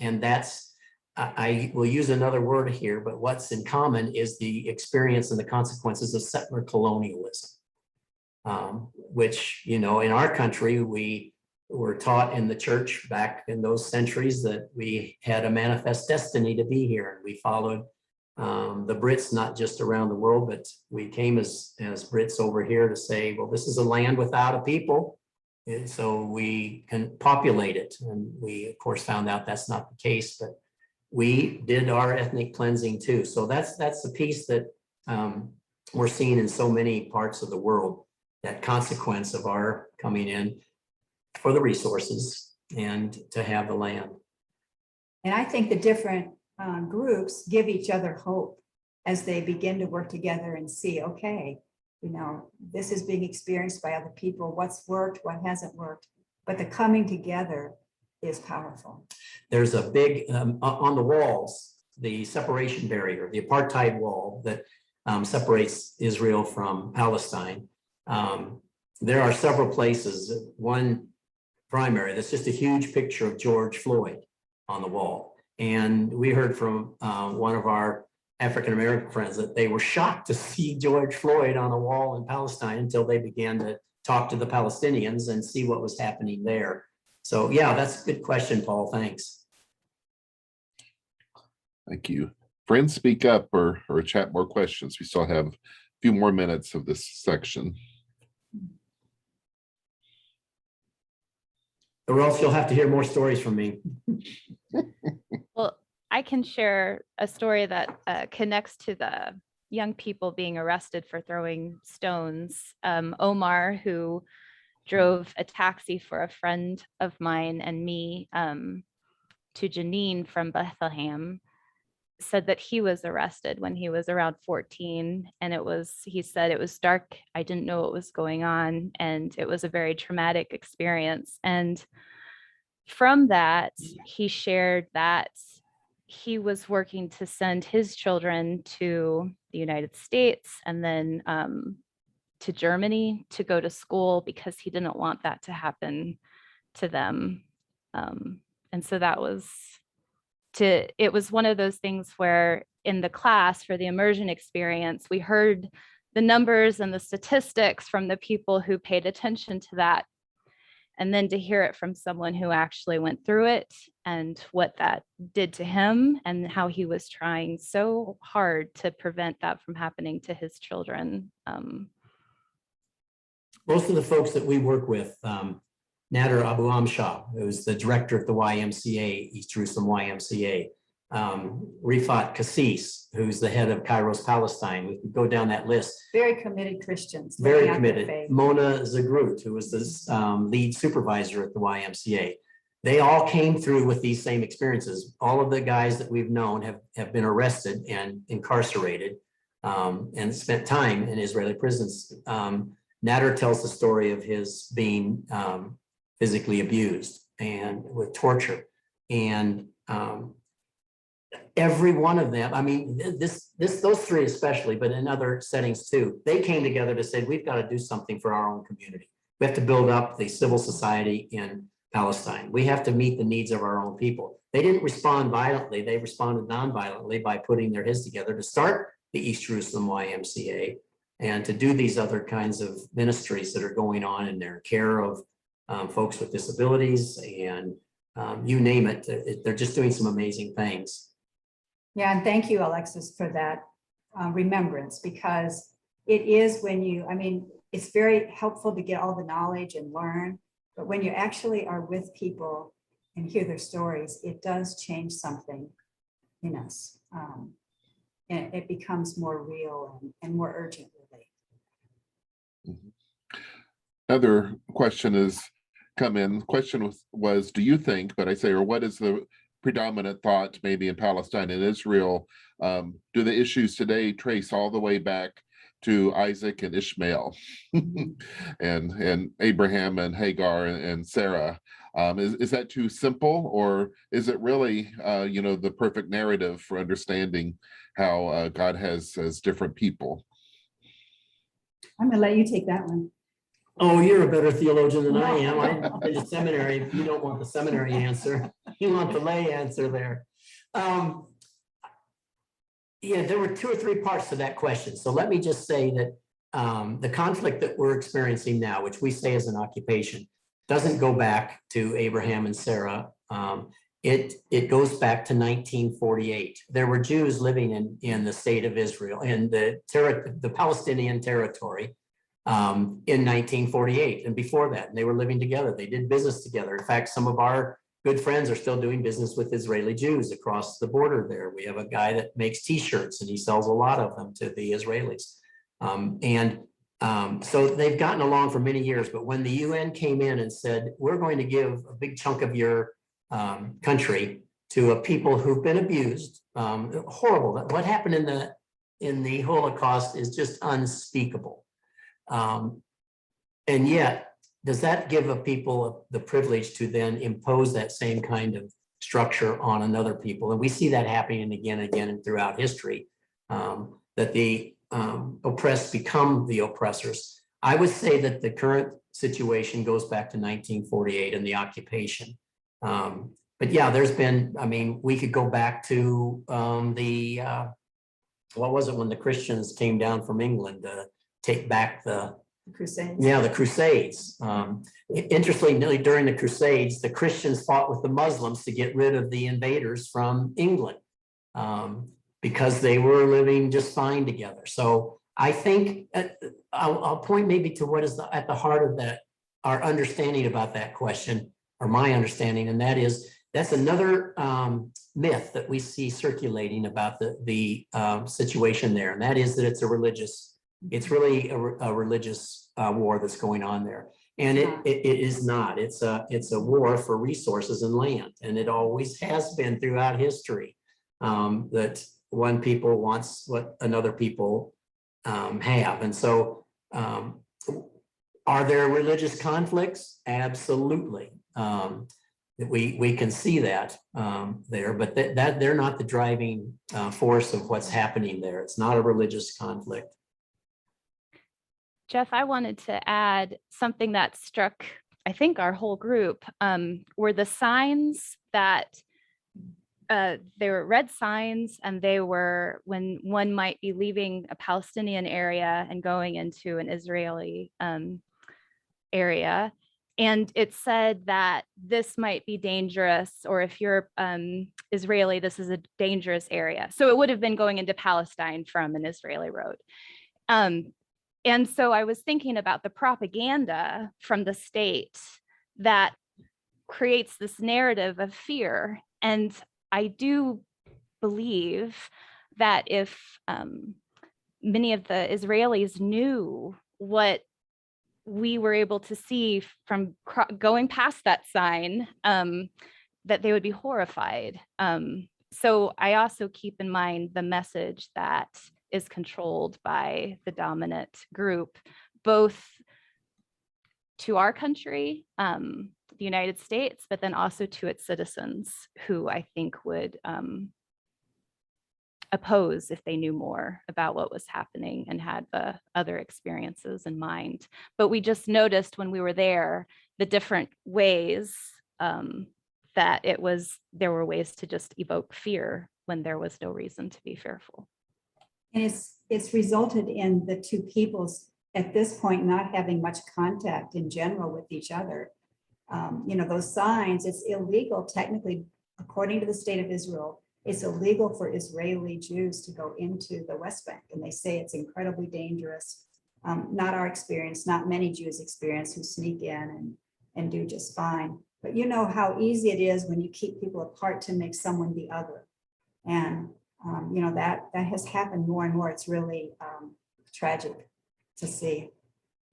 And that's, I will use another word here, but what's in common is the experience and the consequences of settler colonialism, which, in our country, we were taught in the church back in those centuries that we had a manifest destiny to be here. And we followed the Brits, not just around the world, but we came as Brits over here to say, well, this is a land without a people, and so we can populate it. And we, of course, found out that's not the case, but we did our ethnic cleansing too. So that's the piece that we're seeing in so many parts of the world, that consequence of our coming in for the resources and to have the land. And I think the different groups give each other hope as they begin to work together and see, okay, this is being experienced by other people, what's worked, what hasn't worked, but the coming together is powerful. There's a big, on the walls, the separation barrier, the apartheid wall that separates Israel from Palestine. There are several places, one primary, that's just a huge picture of George Floyd on the wall. And we heard from one of our African-American friends that they were shocked to see George Floyd on a wall in Palestine until they began to talk to the Palestinians and see what was happening there. So yeah, that's a good question, Paul. Thanks. Thank you. Friends, speak up or chat more questions. We still have a few more minutes of this section. Or else you'll have to hear more stories from me. Well, I can share a story that connects to the young people being arrested for throwing stones. Omar, who drove a taxi for a friend of mine and me to Jenin from Bethlehem, said that he was arrested when he was around 14. And he said it was dark. I didn't know what was going on. And it was a very traumatic experience. And from that, he shared that he was working to send his children to the United States and then to Germany to go to school because he didn't want that to happen to them. And so it was one of those things where in the class for the immersion experience, we heard the numbers and the statistics from the people who paid attention to that. And then to hear it from someone who actually went through it and what that did to him and how he was trying so hard to prevent that from happening to his children. Most of the folks that we work with, Nader Abu Amshah, who's the director of the YMCA, East Jerusalem YMCA, Rifat Kassis, who's the head of Kairos Palestine. We could go down that list. Very committed Christians. Very living out their committed. faith. Mona Zagrut, who was the lead supervisor at the YMCA. They all came through with these same experiences. All of the guys that we've known have been arrested and incarcerated and spent time in Israeli prisons. Nader tells the story of his being physically abused and with torture. And every one of them, I mean, those three especially, but in other settings too, they came together to say, we've got to do something for our own community. We have to build up the civil society in Palestine. We have to meet the needs of our own people. They didn't respond violently. They responded non-violently by putting their heads together to start the East Jerusalem YMCA and to do these other kinds of ministries that are going on in their care of folks with disabilities and you name it. They're just doing some amazing things. Yeah, and thank you, Alexis, for that remembrance, because it is when you, I mean, it's very helpful to get all the knowledge and learn, but when you actually are with people and hear their stories, it does change something in us. And it becomes more real and more urgent, really. Another question has come in. Question was, do you think, but I say, or what is the predominant thought maybe in Palestine and Israel? Do the issues today trace all the way back to Isaac and Ishmael and Abraham and Hagar and Sarah? Is that too simple, or is it really the perfect narrative for understanding how God has different people? I'm gonna let you take that one. Oh, you're a better theologian than I am. I did a seminary. You don't want the seminary answer. You want the lay answer there. Yeah, there were 2 or 3 parts to that question. So let me just say that the conflict that we're experiencing now, which we say is an occupation, doesn't go back to Abraham and Sarah. It goes back to 1948. There were Jews living in the state of Israel, in the Palestinian territory, in 1948 and before that. And they were living together. They did business together. In fact, some of our good friends are still doing business with Israeli Jews across the border there. We have a guy that makes t-shirts and he sells a lot of them to the Israelis. So they've gotten along for many years, but when the UN came in and said, we're going to give a big chunk of your country to a people who've been abused, horrible. What happened in the Holocaust is just unspeakable. And yet, does that give a people the privilege to then impose that same kind of structure on another people? And we see that happening again and again and throughout history, that the oppressed become the oppressors. I would say that the current situation goes back to 1948 and the occupation. But yeah, there's been, I mean, we could go back to what was it when the Christians came down from England to take back the Crusades. Yeah, the Crusades. Interestingly, during the Crusades, the Christians fought with the Muslims to get rid of the invaders from England because they were living just fine together. So I think I'll point maybe to what is at the heart of that, our understanding about that question, or my understanding, and that is that's another myth that we see circulating about the situation there, and that is that it's really a religious war that's going on there. And it is not. It's a war for resources and land. And it always has been throughout history, that one people wants what another people have. And so are there religious conflicts? Absolutely. We can see that there, but that they're not the driving force of what's happening there. It's not a religious conflict. Jeff, I wanted to add something that struck, I think, our whole group, were the signs that they were red signs, and they were when one might be leaving a Palestinian area and going into an Israeli area. And it said that this might be dangerous, or if you're Israeli, this is a dangerous area. So it would have been going into Palestine from an Israeli road. And so I was thinking about the propaganda from the state that creates this narrative of fear. And I do believe that if many of the Israelis knew what we were able to see from going past that sign, that they would be horrified. So I also keep in mind the message that is controlled by the dominant group, both to our country, the United States, but then also to its citizens, who I think would oppose if they knew more about what was happening and had the other experiences in mind. But we just noticed when we were there, the different ways that there were ways to just evoke fear when there was no reason to be fearful. And it's resulted in the two peoples at this point not having much contact in general with each other. Those signs, it's illegal technically, according to the state of Israel, it's illegal for Israeli Jews to go into the West Bank. And they say it's incredibly dangerous. Not our experience, not many Jews experience who sneak in and do just fine. But you know how easy it is when you keep people apart to make someone the other. And that has happened more and more. It's really tragic to see.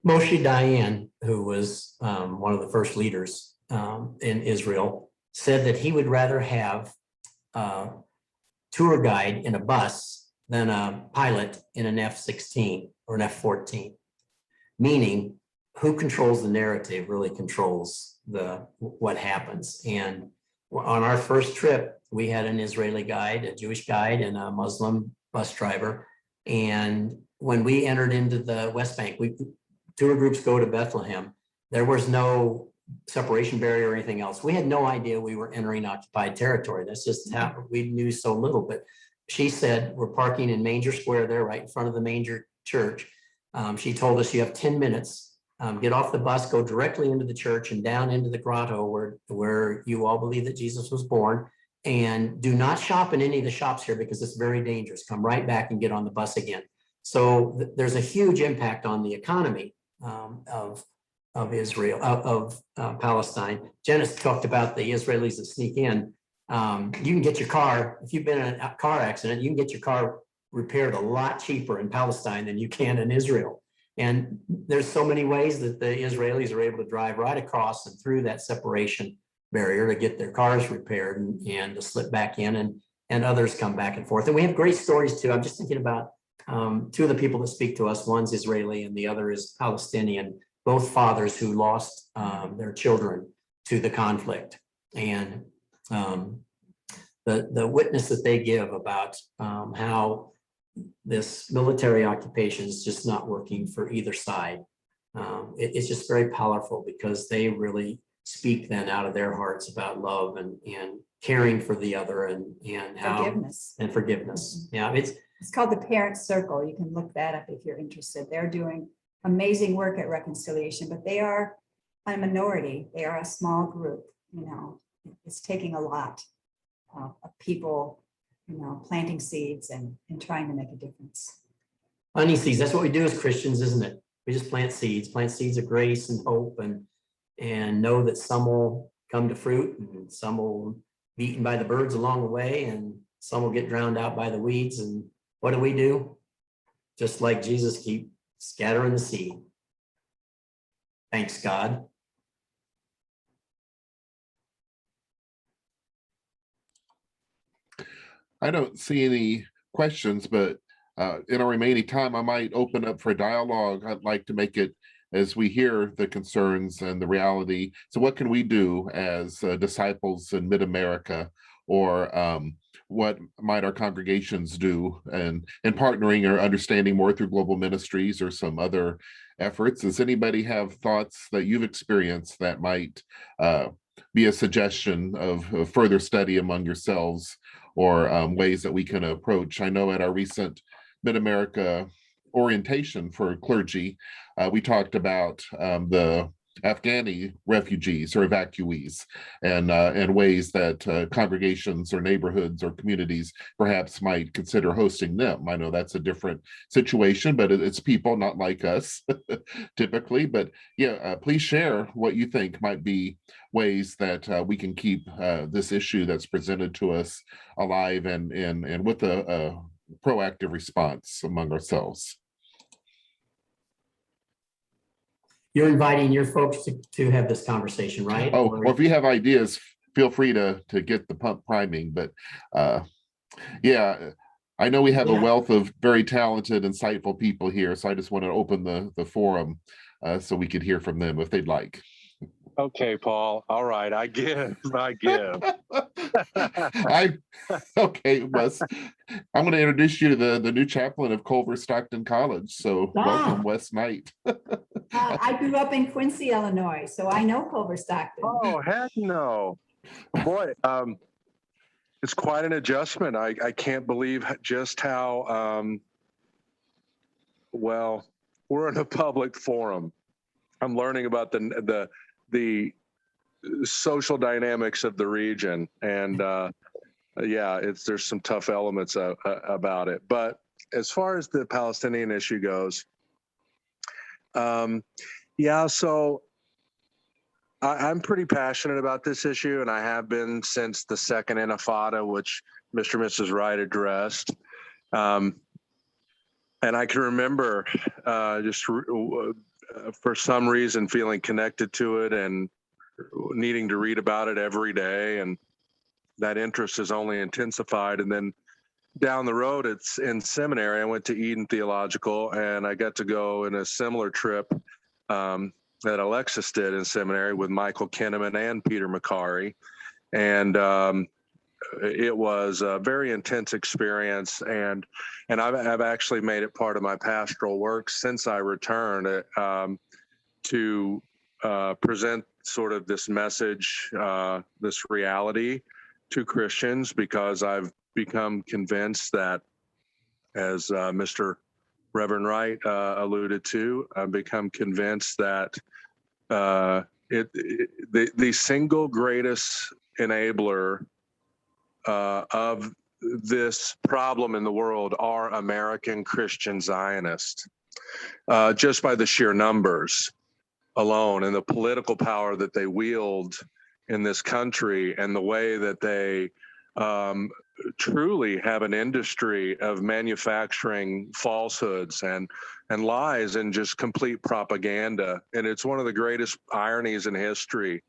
Moshe Dayan, who was one of the first leaders in Israel, said that he would rather have a tour guide in a bus than a pilot in an F-16 or an F-14, meaning who controls the narrative really controls what happens. And on our first trip, we had an Israeli guide, a Jewish guide, and a Muslim bus driver. And when we entered into the West Bank, tour groups go to Bethlehem. There was no separation barrier or anything else. We had no idea we were entering occupied territory. That's just how we knew so little. But she said, we're parking in Manger Square there, right in front of the Manger Church. She told us you have 10 minutes. Get off the bus, go directly into the church and down into the grotto where you all believe that Jesus was born. And do not shop in any of the shops here because it's very dangerous. Come right back and get on the bus again. So there's a huge impact on the economy of Israel, of Palestine. Janice talked about the Israelis that sneak in. You can get your car, if you've been in a car accident, you can get your car repaired a lot cheaper in Palestine than you can in Israel. And there's so many ways that the Israelis are able to drive right across and through that separation barrier to get their cars repaired and to slip back in, and others come back and forth. And we have great stories too. I'm just thinking about two of the people that speak to us. One's Israeli and the other is Palestinian, both fathers who lost their children to the conflict. And the witness that they give about how this military occupation is just not working for either side. It's just very powerful because they really speak then out of their hearts about love and caring for the other and how forgiveness. Yeah, it's called the Parent Circle. You can look that up if you're interested. They're doing amazing work at reconciliation, but they are a minority. They are a small group. It's taking a lot of people planting seeds and trying to make a difference. Planting seeds, that's what we do as Christians, isn't it? We just plant seeds of grace and hope and know that some will come to fruit and some will be eaten by the birds along the way and some will get drowned out by the weeds. And what do? Just like Jesus, keep scattering the seed. Thanks, God. I don't see any questions, but in our remaining time, I might open up for dialogue. I'd like to make it as we hear the concerns and the reality. So what can we do as disciples in mid-America, or what might our congregations do and partnering or understanding more through Global Ministries or some other efforts? Does anybody have thoughts that you've experienced that might be a suggestion of further study among yourselves, or ways that we can approach? I know at our recent Mid-America orientation for clergy, we talked about the Afghani refugees or evacuees, and ways that congregations or neighborhoods or communities perhaps might consider hosting them. I know that's a different situation, but it's people not like us typically. But yeah, please share what you think might be ways that we can keep this issue that's presented to us alive and with a proactive response among ourselves. You're inviting your folks to have this conversation, right? Oh, or if you have ideas, feel free to get the pump priming. But yeah, I know we have a wealth of very talented, insightful people here, so I just want to open the forum so we could hear from them if they'd like. Okay, Paul. All right, I give. Okay, Wes. I'm going to introduce you to the new chaplain of Culver Stockton College. So welcome, Wes Knight. I grew up in Quincy, Illinois, so I know Culver Stockton. Oh, heck no. Boy, it's quite an adjustment. I can't believe just how, well, we're in a public forum. I'm learning about the social dynamics of the region. And yeah, there's some tough elements about it. But as far as the Palestinian issue goes, yeah, so I'm pretty passionate about this issue, and I have been since the second Intifada, which Mr. and Mrs. Wright addressed. And I can remember for some reason feeling connected to it and needing to read about it every day, and that interest has only intensified. And then down the road, it's in seminary. I went to Eden Theological, and I got to go in a similar trip that Alexis did in seminary with Michael Kinnaman and Peter McCary. And it was a very intense experience. And I've actually made it part of my pastoral work since I returned to present sort of this message, this reality to Christians, because I've become convinced that, as Mr. Reverend Wright alluded to, I've become convinced that the single greatest enabler of this problem in the world are American Christian Zionists, just by the sheer numbers alone and the political power that they wield in this country, and the way that they truly have an industry of manufacturing falsehoods and lies and just complete propaganda. And it's one of the greatest ironies in history.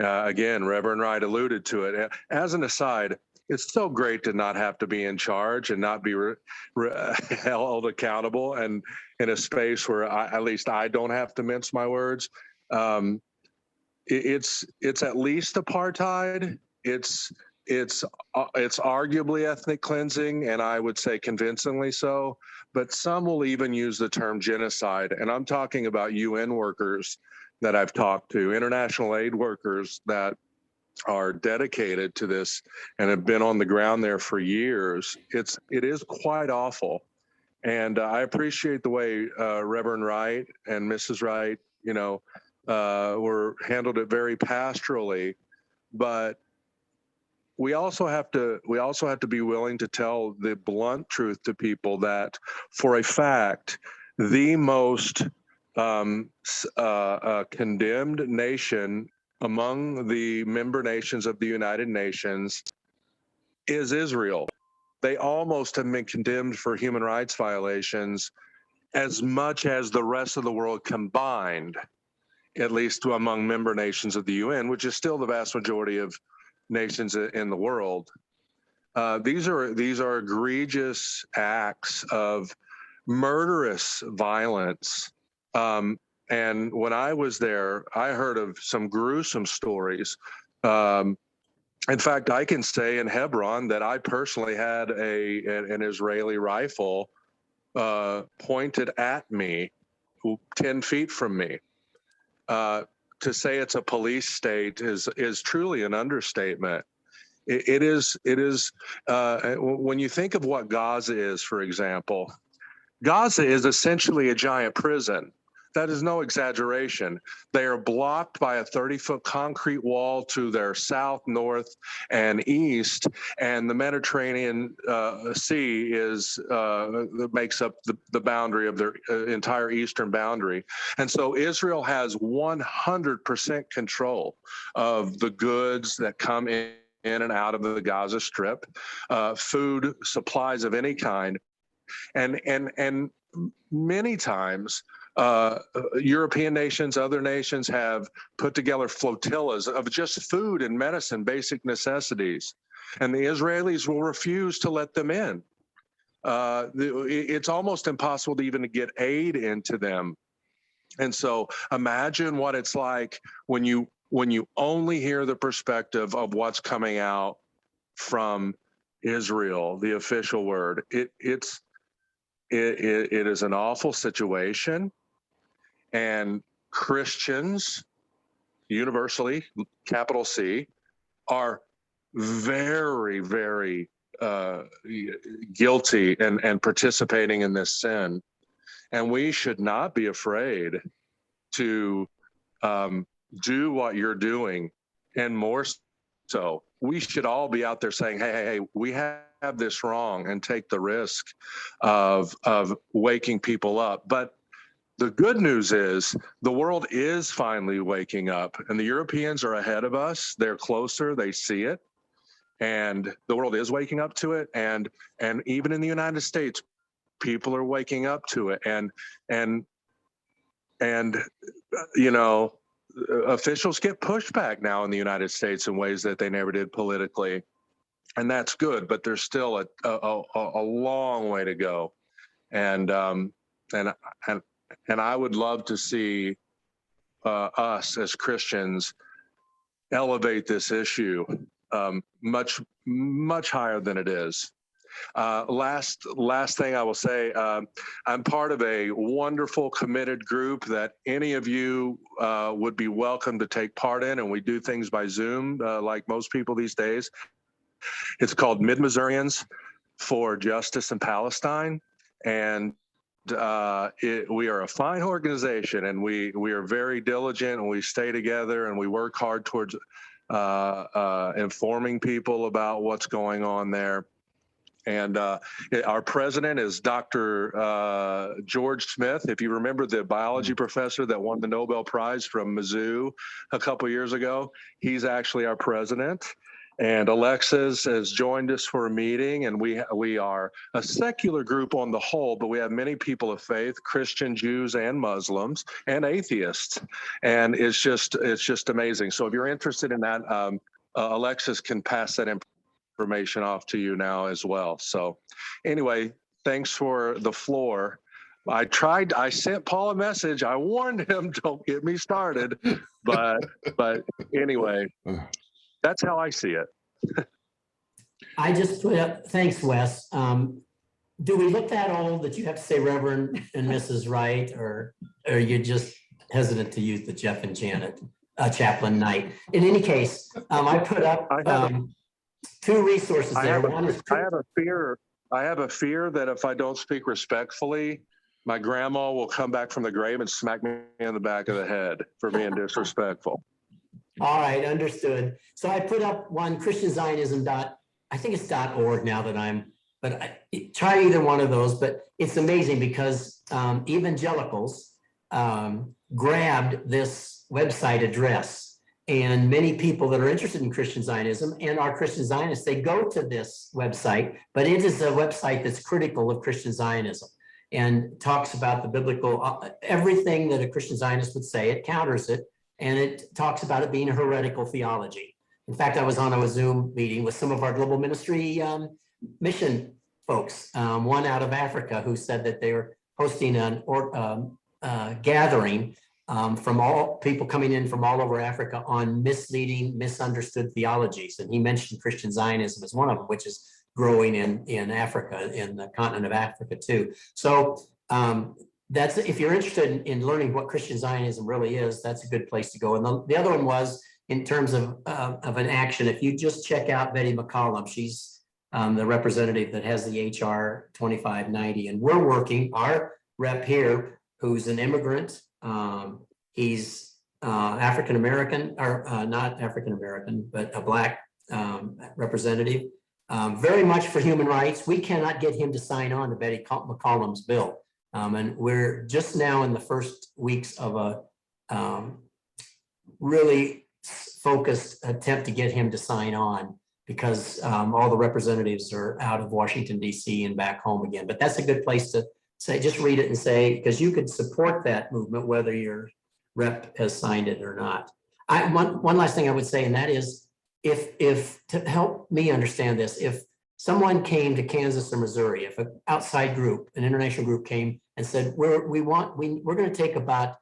Again, Reverend Wright alluded to it. As an aside, it's so great to not have to be in charge and not be held accountable, and in a space where at least I don't have to mince my words. It's at least apartheid. It's arguably ethnic cleansing, and I would say convincingly so. But some will even use the term genocide. And I'm talking about UN workers that I've talked to, international aid workers that are dedicated to this and have been on the ground there for years. It is quite awful. And I appreciate the way Reverend Wright and Mrs. Wright, handled it very pastorally. But we also have to be willing to tell the blunt truth to people that, for a fact, the most condemned nation among the member nations of the United Nations is Israel. They almost have been condemned for human rights violations as much as the rest of the world combined, at least among member nations of the UN, which is still the vast majority of nations in the world. These are egregious acts of murderous violence. And when I was there, I heard of some gruesome stories. In fact, I can say in Hebron that I personally had an Israeli rifle pointed at me 10 feet from me. To say it's a police state is truly an understatement. It is when you think of what Gaza is, for example, Gaza is essentially a giant prison. That is no exaggeration. They are blocked by a 30-foot concrete wall to their south, north, and east, and the Mediterranean Sea makes up the boundary of their entire eastern boundary. And so Israel has 100% control of the goods that come in and out of the Gaza Strip, food supplies of any kind, and many times European nations, other nations have put together flotillas of just food and medicine, basic necessities, and the Israelis will refuse to let them in. It's almost impossible to even get aid into them. And so imagine what it's like when you only hear the perspective of what's coming out from Israel, the official word. It is an awful situation. And Christians, universally, capital C, are very, very guilty and participating in this sin. And we should not be afraid to do what you're doing. And more so, we should all be out there saying, hey, we have this wrong, and take the risk of waking people up. But the good news is the world is finally waking up, and the Europeans are ahead of us. They're closer, they see it, and the world is waking up to it. And even in the United States, people are waking up to it. And you know, officials get pushback now in the United States in ways that they never did politically. And that's good, but there's still a long way to go. And I would love to see us as Christians elevate this issue much higher than it is. Last thing I will say, I'm part of a wonderful, committed group that any of you would be welcome to take part in, and we do things by Zoom, like most people these days. It's called Mid-Missourians for Justice in Palestine, and we are a fine organization, and we are very diligent, and we stay together, and we work hard towards informing people about what's going on there. And our president is Dr. George Smith. If you remember the biology professor that won the Nobel Prize from Mizzou a couple years ago, he's actually our president. And Alexis has joined us for a meeting, and we are a secular group on the whole, but we have many people of faith, Christian, Jews, and Muslims, and atheists. And it's just amazing. So if you're interested in that, Alexis can pass that information off to you now as well. So anyway, thanks for the floor. I sent Paul a message. I warned him, don't get me started. But anyway, that's how I see it. I just put up, thanks, Wes. Do we look that old that you have to say Reverend and Mrs. Wright, or are you just hesitant to use the Jeff and Janet Chaplain Knight? In any case, I put up two resources there. I have a fear that if I don't speak respectfully, my grandma will come back from the grave and smack me in the back of the head for being disrespectful. All right, understood. So I put up one, ChristianZionism. I think it's .org now that try either one of those, but it's amazing because evangelicals grabbed this website address, and many people that are interested in Christian Zionism and are Christian Zionists, they go to this website, but it is a website that's critical of Christian Zionism and talks about the biblical, everything that a Christian Zionist would say, it counters it. And it talks about it being a heretical theology. In fact, I was on a Zoom meeting with some of our Global Ministry mission folks, one out of Africa, who said that they were hosting a gathering from all people coming in from all over Africa on misleading, misunderstood theologies. And he mentioned Christian Zionism as one of them, which is growing in Africa, in the continent of Africa too. So that's, if you're interested in learning what Christian Zionism really is, that's a good place to go. And the other one was, in terms of an action, if you just check out Betty McCollum, she's the representative that has the HR 2590, and we're working, our rep here, who's an immigrant He's African American, or not African American, but a Black representative. Very much for human rights. We cannot get him to sign on to Betty McCollum's bill. And we're just now in the first weeks of a really focused attempt to get him to sign on, because all the representatives are out of Washington, D.C. and back home again. But that's a good place to say, just read it and say, because you could support that movement whether your rep has signed it or not. One last thing I would say, and that is, if to help me understand this, if someone came to Kansas or Missouri, if an outside group, an international group came and said, we're going to take about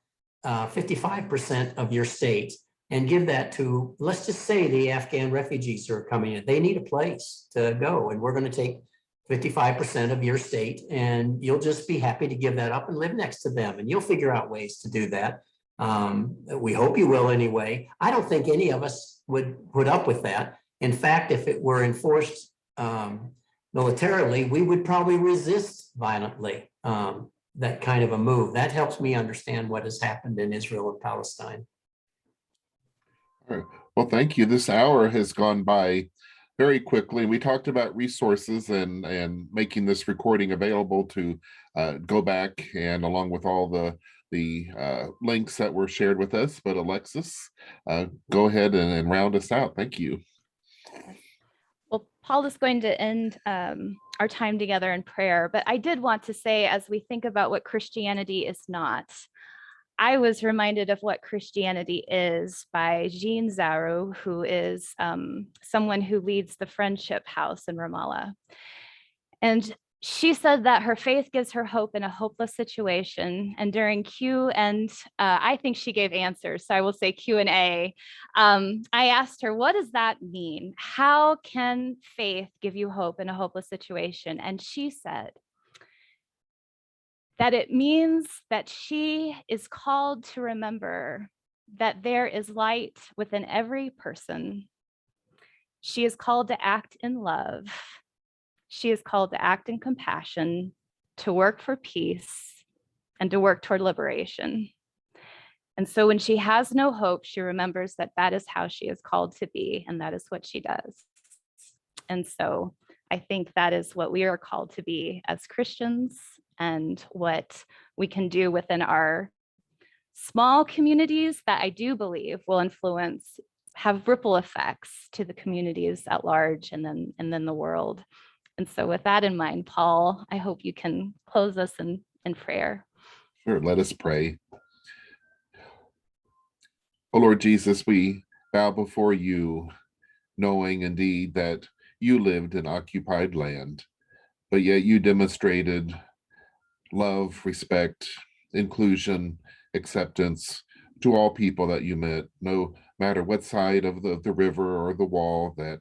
55% of your state and give that to, let's just say, the Afghan refugees who are coming in. They need a place to go, and we're going to take 55% of your state, and you'll just be happy to give that up and live next to them, and you'll figure out ways to do that. We hope you will anyway. I don't think any of us would put up with that. In fact, if it were enforced militarily, we would probably resist violently that kind of a move. That helps me understand what has happened in Israel and Palestine. All right. Well, thank you. This hour has gone by very quickly. We talked about resources and making this recording available to go back, and along with all the links that were shared with us. But Alexis, go ahead and round us out. Thank you. Well, Paul is going to end our time together in prayer, but I did want to say, as we think about what Christianity is not, I was reminded of what Christianity is by Jean Zaru, who is someone who leads the Friendship House in Ramallah. And she said that her faith gives her hope in a hopeless situation. And during Q and I think she gave answers, so I will say Q&A. I asked her, what does that mean? How can faith give you hope in a hopeless situation? And she said that it means that she is called to remember that there is light within every person. She is called to act in love. She is called to act in compassion, to work for peace, and to work toward liberation. And so when she has no hope, she remembers that that is how she is called to be, and that is what she does. And so I think that is what we are called to be as Christians, and what we can do within our small communities that I do believe will influence, have ripple effects to the communities at large, and then the world. And so with that in mind, Paul, I hope you can close us in prayer. Sure, let us pray. Oh Lord Jesus, we bow before you, knowing indeed that you lived in occupied land, but yet you demonstrated love, respect, inclusion, acceptance to all people that you met, no matter what side of the river or the wall that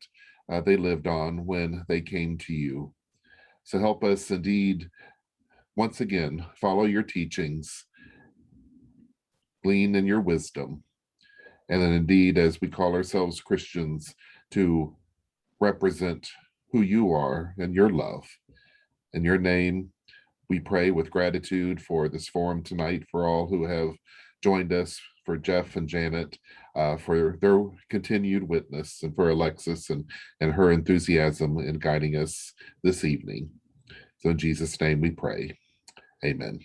they lived on when they came to you. So help us indeed, once again, follow your teachings, glean in your wisdom, and then indeed, as we call ourselves Christians, to represent who you are and your love. In your name, we pray with gratitude for this forum tonight, for all who have joined us, for Jeff and Janet, for their continued witness, and for Alexis and her enthusiasm in guiding us this evening. So in Jesus' name we pray. Amen.